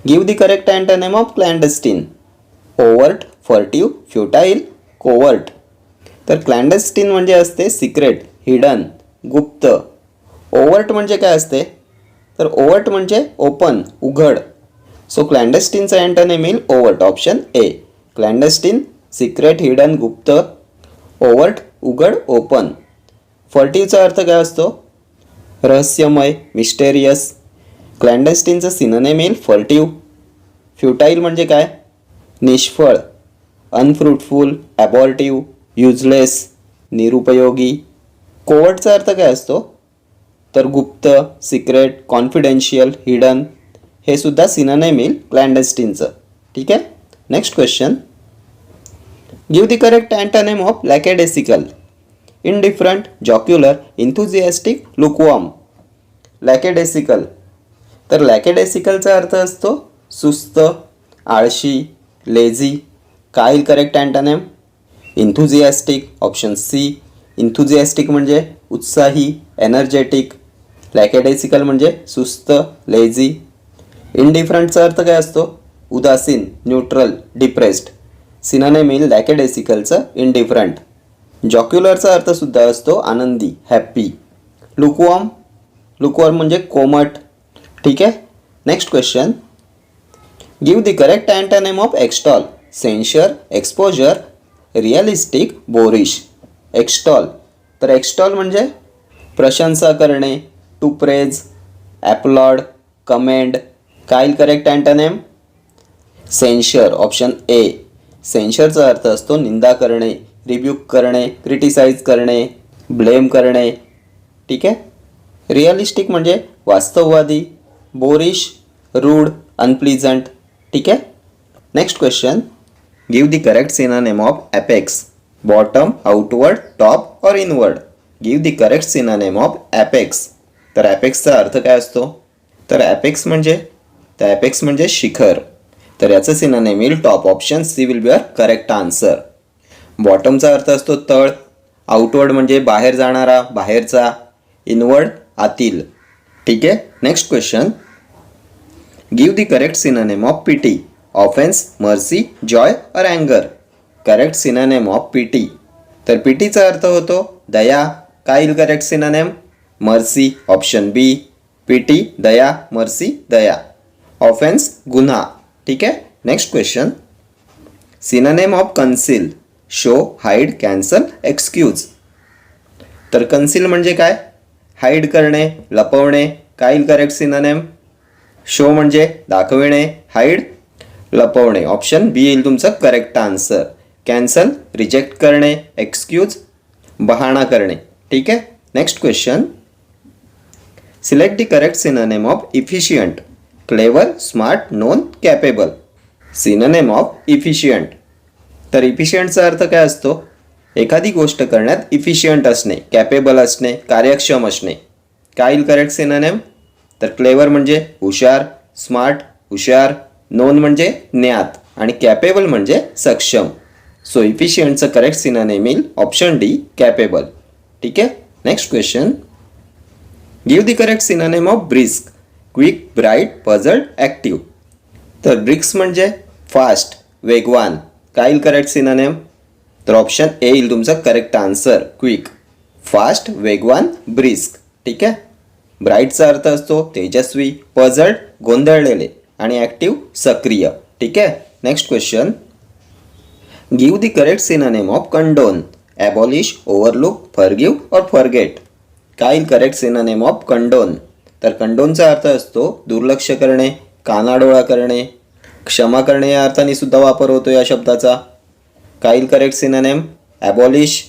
A: give the correct antonym of clandestine. Overt, furtive, futile, covert. तर क्लॅन्डस्टीन म्हणजे असते सिक्रेट, हिडन, गुप्त. ओव्हर्ट म्हणजे काय असते? तर ओव्हर्ट म्हणजे ओपन, उघड. सो क्लॅन्डस्टीनचा अँटोनिम येईल ओव्हर्ट, ऑप्शन ए. क्लॅन्डस्टीन सिक्रेट, हिडन, गुप्त. ओव्हर्ट उघड, ओपन. फर्टिव्हचा अर्थ काय असतो? रहस्यमय, मिस्टेरियस. क्लॅन्डस्टीनचं सिनोनिम येईल फर्टिव्ह. फ्युटाईल म्हणजे काय? निष्फळ, अनफ्रुटफुल, ॲबॉर्टिव्ह, युजलेस, निरुपयोगी. कोवर्टचा अर्थ काय असतो? तर गुप्त, सिक्रेट, कॉन्फिडेन्शियल, हिडन. हे सुद्धा सिनोनिम येईल क्लॅन्डस्टीनचं. ठीक आहे. Next question, give the correct antonym of lackadaisical. Indifferent, jocular, enthusiastic, lukewarm. Lackadaisical, तर लॅकेडेसिकलचा अर्थ असतो सुस्त, आळशी, लेझी. काय येईल correct antonym? Enthusiastic, option C. Enthusiastic म्हणजे उत्साही, एनर्जेटिक. लॅकेडेसिकल म्हणजे सुस्त, लेझी. इनडिफरंटचा अर्थ काय असतो? उदासीन, न्यूट्रल, डिप्रेस्ड. सिनोनिम येईल लॅकेडेसिकलचं इनडिफरंट. जॉक्युलरचा अर्थ सुद्धा असतो आनंदी, हॅप्पी. लुकवॉर्म, लुकवॉर्म म्हणजे कोमट. ठीक आहे. Next question, give the correct antonym of extol. Censure, exposure, realistic, boorish. Extol, तर एक्स्टॉल म्हणजे प्रशंसा करणे, टू प्रेज, ॲप्लॉड, कमेंड. काय correct antonym? Censure, option A. सेन्शरचा अर्थ असतो निंदा करणे, रिब्यूक करणे, क्रिटिसाइज करणे, ब्लेम करणे. ठीक आहे. रिअलिस्टिक म्हणजे वास्तववादी, बोरिश, रूड, अनप्लीजंट. ठीक आहे. Next question, give the correct synonym of apex. Bottom, outward, top or inward. Give the correct synonym of apex. तर ॲपेक्सचा अर्थ काय असतो? तर ॲपेक्स म्हणजे शिखर. तर याचं सिनोनिम येईल top, option C will be our correct answer. बॉटमचा अर्थ असतो तळ. आउटवर्ड म्हणजे बाहेर जाणारा, बाहेरचा. इनवर्ड, आतील. ठीक आहे. Next question, give the correct synonym of pity. Offence, mercy, joy or अँगर. Correct synonym of pity. तर पिटीचा अर्थ होतो दया. काय येईल correct synonym? Mercy, option B. Pity, दया, मर्सी, दया. ऑफेन्स, गुन्हा. ठीक आहे. Next question, synonym of conceal. Show, hide, cancel, excuse. तर कन्सील म्हणजे काय? हाईड करणे, लपवणे. काय येईल करेक्ट सिनोनिम? शो म्हणजे दाखविणे, हाईड, लपवणे. ऑप्शन बी येईल तुमचं करेक्ट आन्सर. कॅन्सल, रिजेक्ट करणे, एक्सक्यूज, बहाणा करणे. ठीक आहे. Next question, select the correct synonym of efficient. Clever, smart, non, capable. Synonym of efficient. तर इफिशियंटचा अर्थ काय असतो? एखादी गोष्ट करण्यात इफिशियंट असणे, कॅपेबल असणे, कार्यक्षम असणे. काय येईल करेक्ट सिनोनिम? तर क्लेवर म्हणजे हुशार, स्मार्ट हुशार, नोन म्हणजे ज्ञात आणि कॅपेबल म्हणजे सक्षम. सो इफिशियंटचं करेक्ट सिनोनिम येईल ऑप्शन डी कॅपेबल. ठीक आहे. Next question. Give the correct synonym of brisk. Quick, bright, puzzled, active. तर ब्रिस्क म्हणजे फास्ट, वेगवान. काय येईल करेक्ट सिनोनिम? तर ऑप्शन ए येईल तुमचा करेक्ट आन्सर, क्विक. फास्ट, वेगवान, ब्रिस्क. ठीक आहे. ब्राईटचा अर्थ असतो तेजस्वी, पझल्ड गोंधळलेले आणि ॲक्टिव्ह सक्रिय. ठीक आहे. Next question. Give the correct synonym of condone. Abolish, overlook, forgive or forget. काय येईल करेक्ट सिनोनिम ऑफ कंडोन? तर कंडोनचा अर्थ असतो दुर्लक्ष करणे, कानाडोळा करणे, क्षमा करणे या अर्थाने सुद्धा वापर होतो या शब्दाचा. काय येईल करेक्ट सिनोनिम? ॲबॉलिश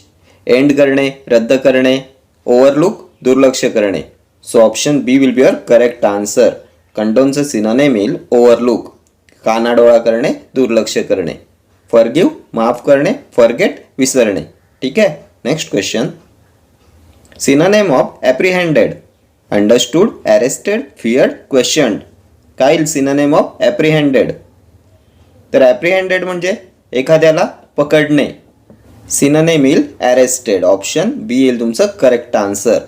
A: एंड करणे, रद्द करणे, ओव्हरलुक दुर्लक्ष करणे. So option B will be your correct answer. कंडोनचं सिनोनिम येईल ओव्हरलुक, कानाडोळा करणे, दुर्लक्ष करणे. फॉरगिव्ह माफ करणे, फॉरगेट विसरणे. ठीक आहे. Next question. Synonym of apprehended. Understood, arrested, feared, questioned. काय येईल सिनोनिम ऑफ ॲप्रिहेंडेड? तर ॲप्रिहेंडेड म्हणजे एखाद्याला पकडणे. सिनोनिम येईल अरेस्टेड. ऑप्शन बी येईल तुमचं करेक्ट आन्सर.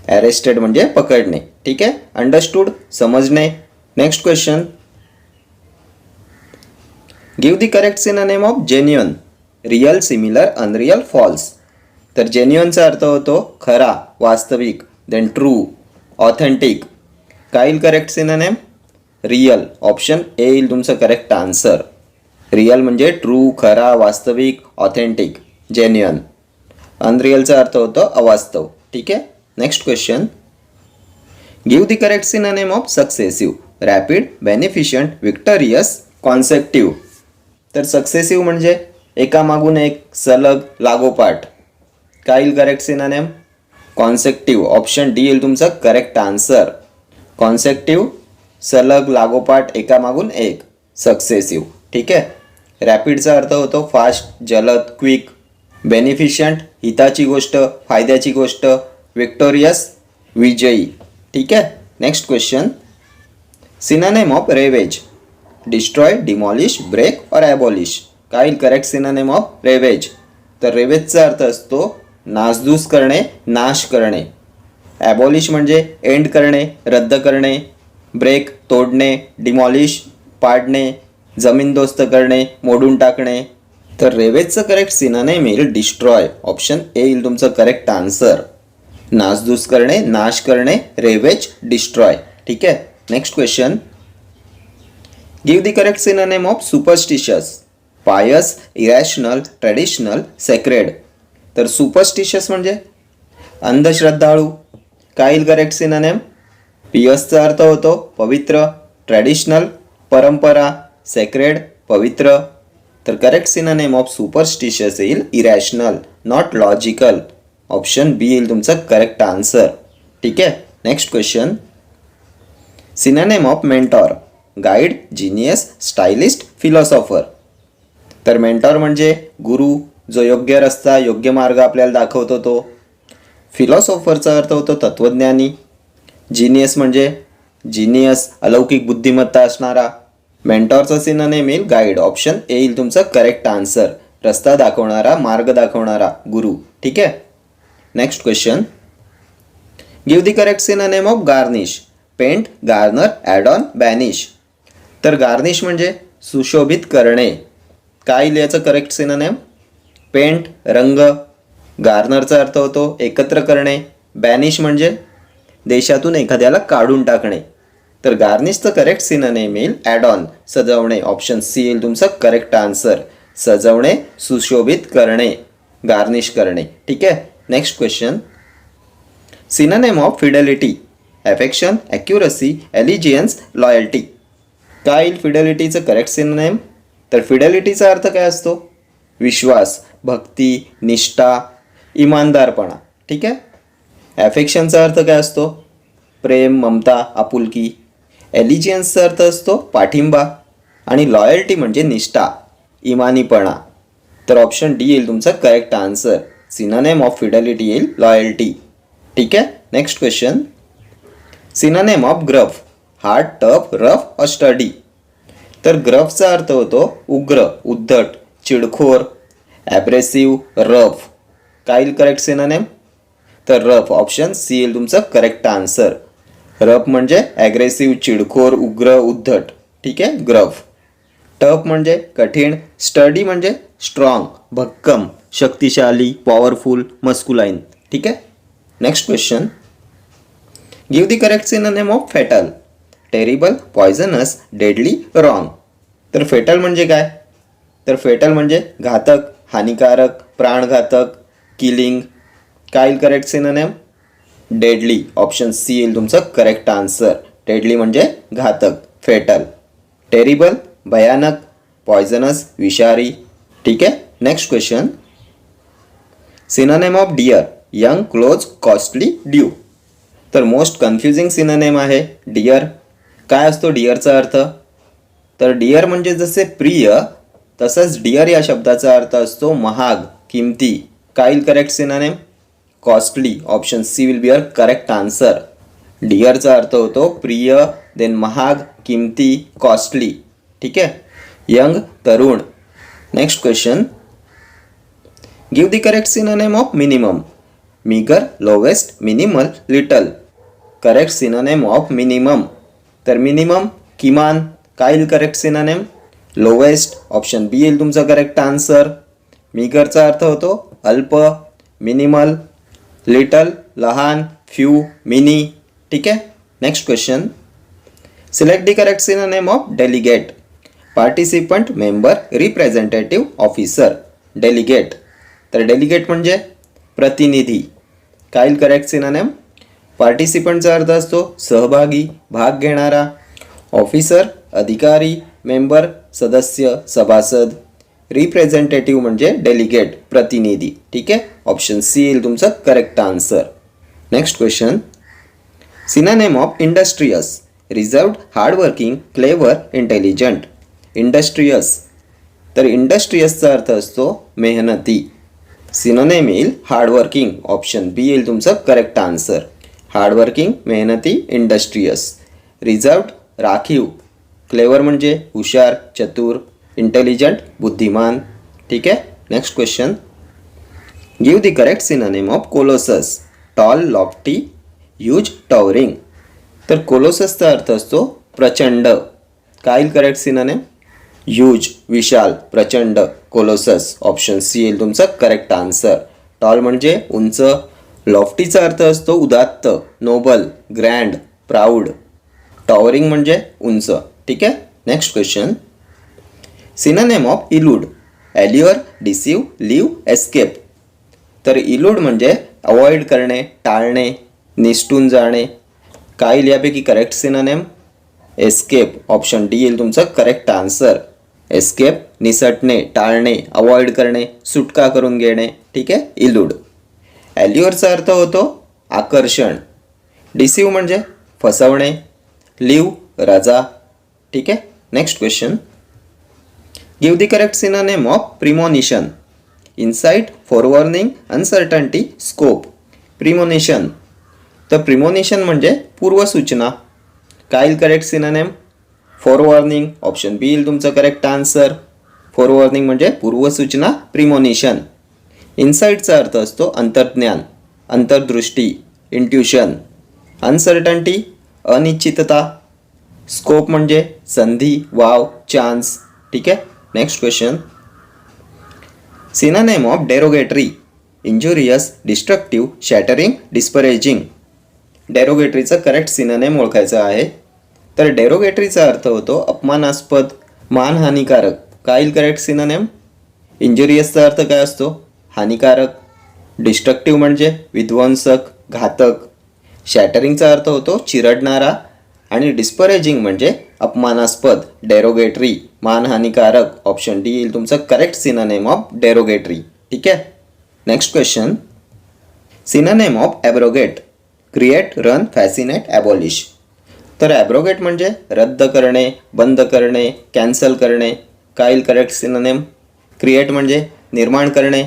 A: अरेस्टेड म्हणजे पकडणे. ठीक आहे. अंडरस्टूड समजणे. Next question. Give the correct synonym of genuine. Real, similar, unreal, false. तर जेन्युइनचा अर्थ होतो खरा, वास्तविक. Then true, authentic. काय येईल correct synonym? Real. Option A येईल तुमचं करेक्ट आन्सर. रिअल म्हणजे ट्रू, खरा, वास्तविक, ऑथेंटिक, जेन्युइन. अनरिअलचा अर्थ होतो अवास्तव. ठीक आहे. Next question. Give the correct synonym of successive. Rapid, beneficent, victorious, consecutive. तर सक्सेसिव्ह म्हणजे एकामागून एक, सलग, लागोपाठ. काय येईल correct synonym? Consecutive. Option D येईल तुमचं करेक्ट आन्सर. कॉन्सेक्टिव्ह सलग, लागोपाठ, एकामागून एक, सक्सेसिव्ह. ठीक आहे. रॅपिडचा अर्थ होतो फास्ट, जलद, क्विक. बेनिफिशियंट हिताची गोष्ट, फायद्याची गोष्ट. विक्टोरियस विजयी. ठीक आहे. Next question. Synonym of ravage. Destroy, demolish, break और ॲबॉलिश. काय येईल करेक्ट सिनोनिम ऑफ रेवेज? तर रेवेजचा अर्थ असतो नासधूस करणे, नाश करणे. ॲबॉलिश म्हणजे एंड करणे, रद्द करणे. ब्रेक तोडणे, डिमॉलिश पाडणे, जमीनदोस्त करणे, मोडून टाकणे. तर रेवेजचं करेक्ट सिनोनिम येईल डिस्ट्रॉय. ऑप्शन ए येईल तुमचं करेक्ट आन्सर. नासधूस करणे, नाश करणे, रेवेज, डिस्ट्रॉय. ठीक आहे. Next question. Give the correct synonym of superstitious. पायस, इरॅशनल, ट्रेडिशनल, सेक्रेड. तर सुपरस्टिशियस म्हणजे अंधश्रद्धाळू. काय येईल करेक्ट सिनोनिम? पियसचा अर्थ होतो पवित्र, ट्रॅडिशनल परंपरा, सेक्रेड पवित्र. तर करेक्ट सिनोनिम ऑफ सुपरस्टिशियस येईल irrational, not logical. Option B येईल तुमचं करेक्ट आन्सर. ठीक आहे. Next question. Synonym of mentor. Guide, genius, stylist, philosopher. तर मेंटॉर म्हणजे गुरु, जो योग्य रस्ता, योग्य मार्ग आपल्याला दाखवतो तो. फिलॉसॉफरचा अर्थ होतो तत्त्वज्ञानी. जिनियस म्हणजे जिनियस, अलौकिक बुद्धिमत्ता असणारा. मेंटॉरचा सिनोनिम येईल गाईड. ऑप्शन ए येईल तुमचं करेक्ट आन्सर. रस्ता दाखवणारा, मार्ग दाखवणारा, गुरु. ठीक आहे. Next question. Give the correct synonym of garnish. Paint, garner, add on, banish. तर गार्निश म्हणजे सुशोभित करणे. काय येईल याचं करेक्ट सिनोनिम? पेंट रंग. गार्नरचा अर्थ होतो एकत्र करणे. बॅनिश म्हणजे देशातून एखाद्याला काढून टाकणे. तर गार्निशचं करेक्ट सिनोनिम येईल ॲड ऑन, सजवणे. ऑप्शन सी येईल तुमचं करेक्ट आन्सर. सजवणे, सुशोभित करणे, गार्निश करणे. ठीक आहे. Next question. Synonym of fidelity. Affection, accuracy, allegiance, loyalty. काय येईल फिडेलिटीचं करेक्ट सिनोनिम? तर फिडेलिटीचा अर्थ काय असतो? विश्वास, भक्ती, निष्ठा, इमानदारपणा. ठीक आहे. ॲफेक्शनचा अर्थ काय असतो? प्रेम, ममता, आपुलकी. एलिजियन्सचा अर्थ असतो पाठिंबा. आणि लॉयल्टी म्हणजे निष्ठा, इमानीपणा. तर ऑप्शन डी येईल तुमचा correct answer. Synonym of Fidelity येईल लॉयल्टी. ठीक आहे. Next question. Synonym of gruff hard, tough, rough और स्टडी. तर ग्रफचा अर्थ होतो उग्र, उद्धट, चिडखोर, ॲब्रेसिव्ह, रफ. काय येईल करेक्ट सिनोनेम? तर रफ ऑप्शन सी येईल तुमचं करेक्ट आन्सर. रफ म्हणजे ॲग्रेसिव्ह, चिडखोर, उग्र, उद्धट. ठीक आहे, ग्रफ. टफ म्हणजे कठीण, स्टडी म्हणजे स्ट्रॉंग, भक्कम, शक्तिशाली, पॉवरफुल, मस्कुलाइन. ठीक आहे. Next question. Give the correct synonym of fatal. Terrible, poisonous, deadly, wrong. तर फेटल म्हणजे काय? तर फेटल म्हणजे घातक, हानिकारक, प्राणघातक, किलिंग. काय येईल correct synonym? Deadly option C येईल तुमचं करेक्ट आन्सर. डेडली म्हणजे घातक, फेटल. टेरिबल भयानक, पॉयझनस विषारी. ठीक आहे. Next question. Synonym of dear young, close, costly, due. तर मोस्ट कन्फ्युजिंग सिनोनिम आहे डिअर. काय असतो डिअरचा अर्थ? तर डिअर म्हणजे जसे प्रिय तसंच डिअर या शब्दाचा अर्थ असतो महाग, किमती. काय येईल correct synonym? Costly option C will be your correct answer. डिअरचा अर्थ होतो प्रिय, देन महाग, किमती, कॉस्टली. ठीक आहे. यंग तरुण. Next question. Give the correct synonym of minimum. Meagre, lowest, minimal, little. Correct synonym of minimum. तर मिनिमम किमान. काय येईल correct synonym? Lowest option B येईल तुमचा करेक्ट आन्सर. मीगरचा अर्थ होतो अल्प, मिनिमल, लिटल लहान, फ्यू, मिनी. ठीक आहे. Next question. Select the correct synonym of delegate. Participant, member, representative, officer. Delegate. तर डेलिगेट म्हणजे प्रतिनिधी. काय येईल करेक्ट सिनोनिम? पार्टिसिपंटचा अर्थ असतो सहभागी, भाग घेणारा. ऑफिसर अधिकारी, मेंबर सदस्य, सभासद. रिप्रेझेंटेटिव्ह म्हणजे डेलिगेट, प्रतिनिधी. ठीक आहे. ऑप्शन सी येईल तुमचं correct answer. Next question. Synonym of industrious. Reserved, hardworking, clever, intelligent. Industrious. तर इंडस्ट्रियसचा अर्थ असतो मेहनती. सिनोनिम येईल हार्डवर्किंग. ऑप्शन बी येईल तुमचं करेक्ट आन्सर. हार्डवर्किंग, मेहनती, इंडस्ट्रियस. रिझर्व्ड राखीव. क्लेवर म्हणजे हुशार, चतुर. इंटेलिजंट बुद्धिमान. ठीक आहे. Next question. Give the correct synonym of colossus. Tall, lofty, huge, towering. तर कोलोससचा अर्थ असतो प्रचंड. काय येईल करेक्ट सिनोनिम? ह्यूज विशाल, प्रचंड, कोलोसस. ऑप्शन सी येईल तुमचा करेक्ट आन्सर. टॉल म्हणजे उंच. लॉफ्टीचा अर्थ असतो उदात्त, नोबल, ग्रँड, प्राऊड. टॉवरिंग म्हणजे उंच. ठीक आहे. Next question. Synonym of elude. Allure, deceive, leave, escape. तर इलूड म्हणजे अवॉइड करणे, टाळणे, निसटून जाणे. काय येईल यापैकी correct synonym? Escape option D येईल तुमचं करेक्ट आन्सर. एस्केप निसटणे, टाळणे, अवॉइड करणे, सुटका करून घेणे. ठीक आहे. इलूड. ॲल्युअरचा अर्थ होतो आकर्षण. डिसीव म्हणजे फसवणे. लिव्ह रजा. ठीक आहे. Next question. Give the correct synonym of premonition. Insight, forewarning, uncertainty, scope. Premonition. तर प्रिमोनिशन म्हणजे पूर्वसूचना. काय येईल correct synonym? Forewarning option B येईल तुमचं करेक्ट आन्सर. फोरवॉर्निंग म्हणजे पूर्वसूचना, प्रिमोनिशन. इन्साइटचा अर्थ असतो अंतर्ज्ञान, अंतर्दृष्टी, इंट्युशन. अनसर्टन्टी अनिश्चितता. स्कोप म्हणजे संधी, वाव, चान्स. ठीक आहे. Next question. Synonym of derogatory. Injurious, destructive, shattering, disparaging. डेरोगेटरीचं करेक्ट सिनोनिम ओळखायचं आहे. तर डेरोगेटरीचा अर्थ होतो अपमानास्पद, मानहानिकारक. काय येईल करेक्ट सिनोनिम? इंजुरियसचा अर्थ काय असतो? हानिकारक. डिस्ट्रक्टिव्ह म्हणजे विध्वंसक, घातक. शॅटरिंगचा अर्थ होतो चिरडणारा. आणि डिस्परेजिंग म्हणजे अपमानास्पद, डेरोगेटरी, मानहानिकारक. ऑप्शन डी येईल तुमचं करेक्ट सिनोनिम ऑफ डेरोगेटरी. ठीक आहे. Next question. Synonym of abrogate. Create, run, fascinate, abolish. तर ॲब्रोगेट म्हणजे रद्द करणे, बंद करणे, कॅन्सल करणे. काय येईल करेक्ट सिनोनिम? क्रिएट म्हणजे निर्माण करणे.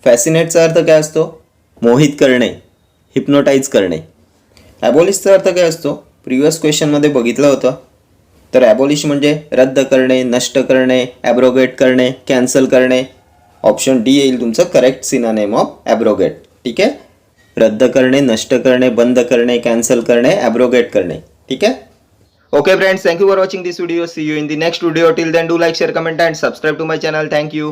A: फॅसिनेटचा अर्थ काय असतो? मोहित करणे, हिप्नोटाईज करणे. ॲबॉलिशचा अर्थ काय असतो? प्रिव्हियस क्वेश्चनमध्ये बघितलं होतं. तर ॲबॉलिश म्हणजे रद्द करणे, नष्ट करणे, ॲब्रोगेट करणे, कॅन्सल करणे. ऑप्शन डी येईल तुमचं करेक्ट सिनोनिम ऑफ ॲब्रोगेट. ठीक आहे. रद्द करणे, नष्ट करणे, बंद करणे, कॅन्सल करणे, ॲब्रोगेट करणे. ठीक आहे. Okay friends, thank you for watching this video. See you in the next video. Till then, do like, share, comment and subscribe to my channel. Thank you.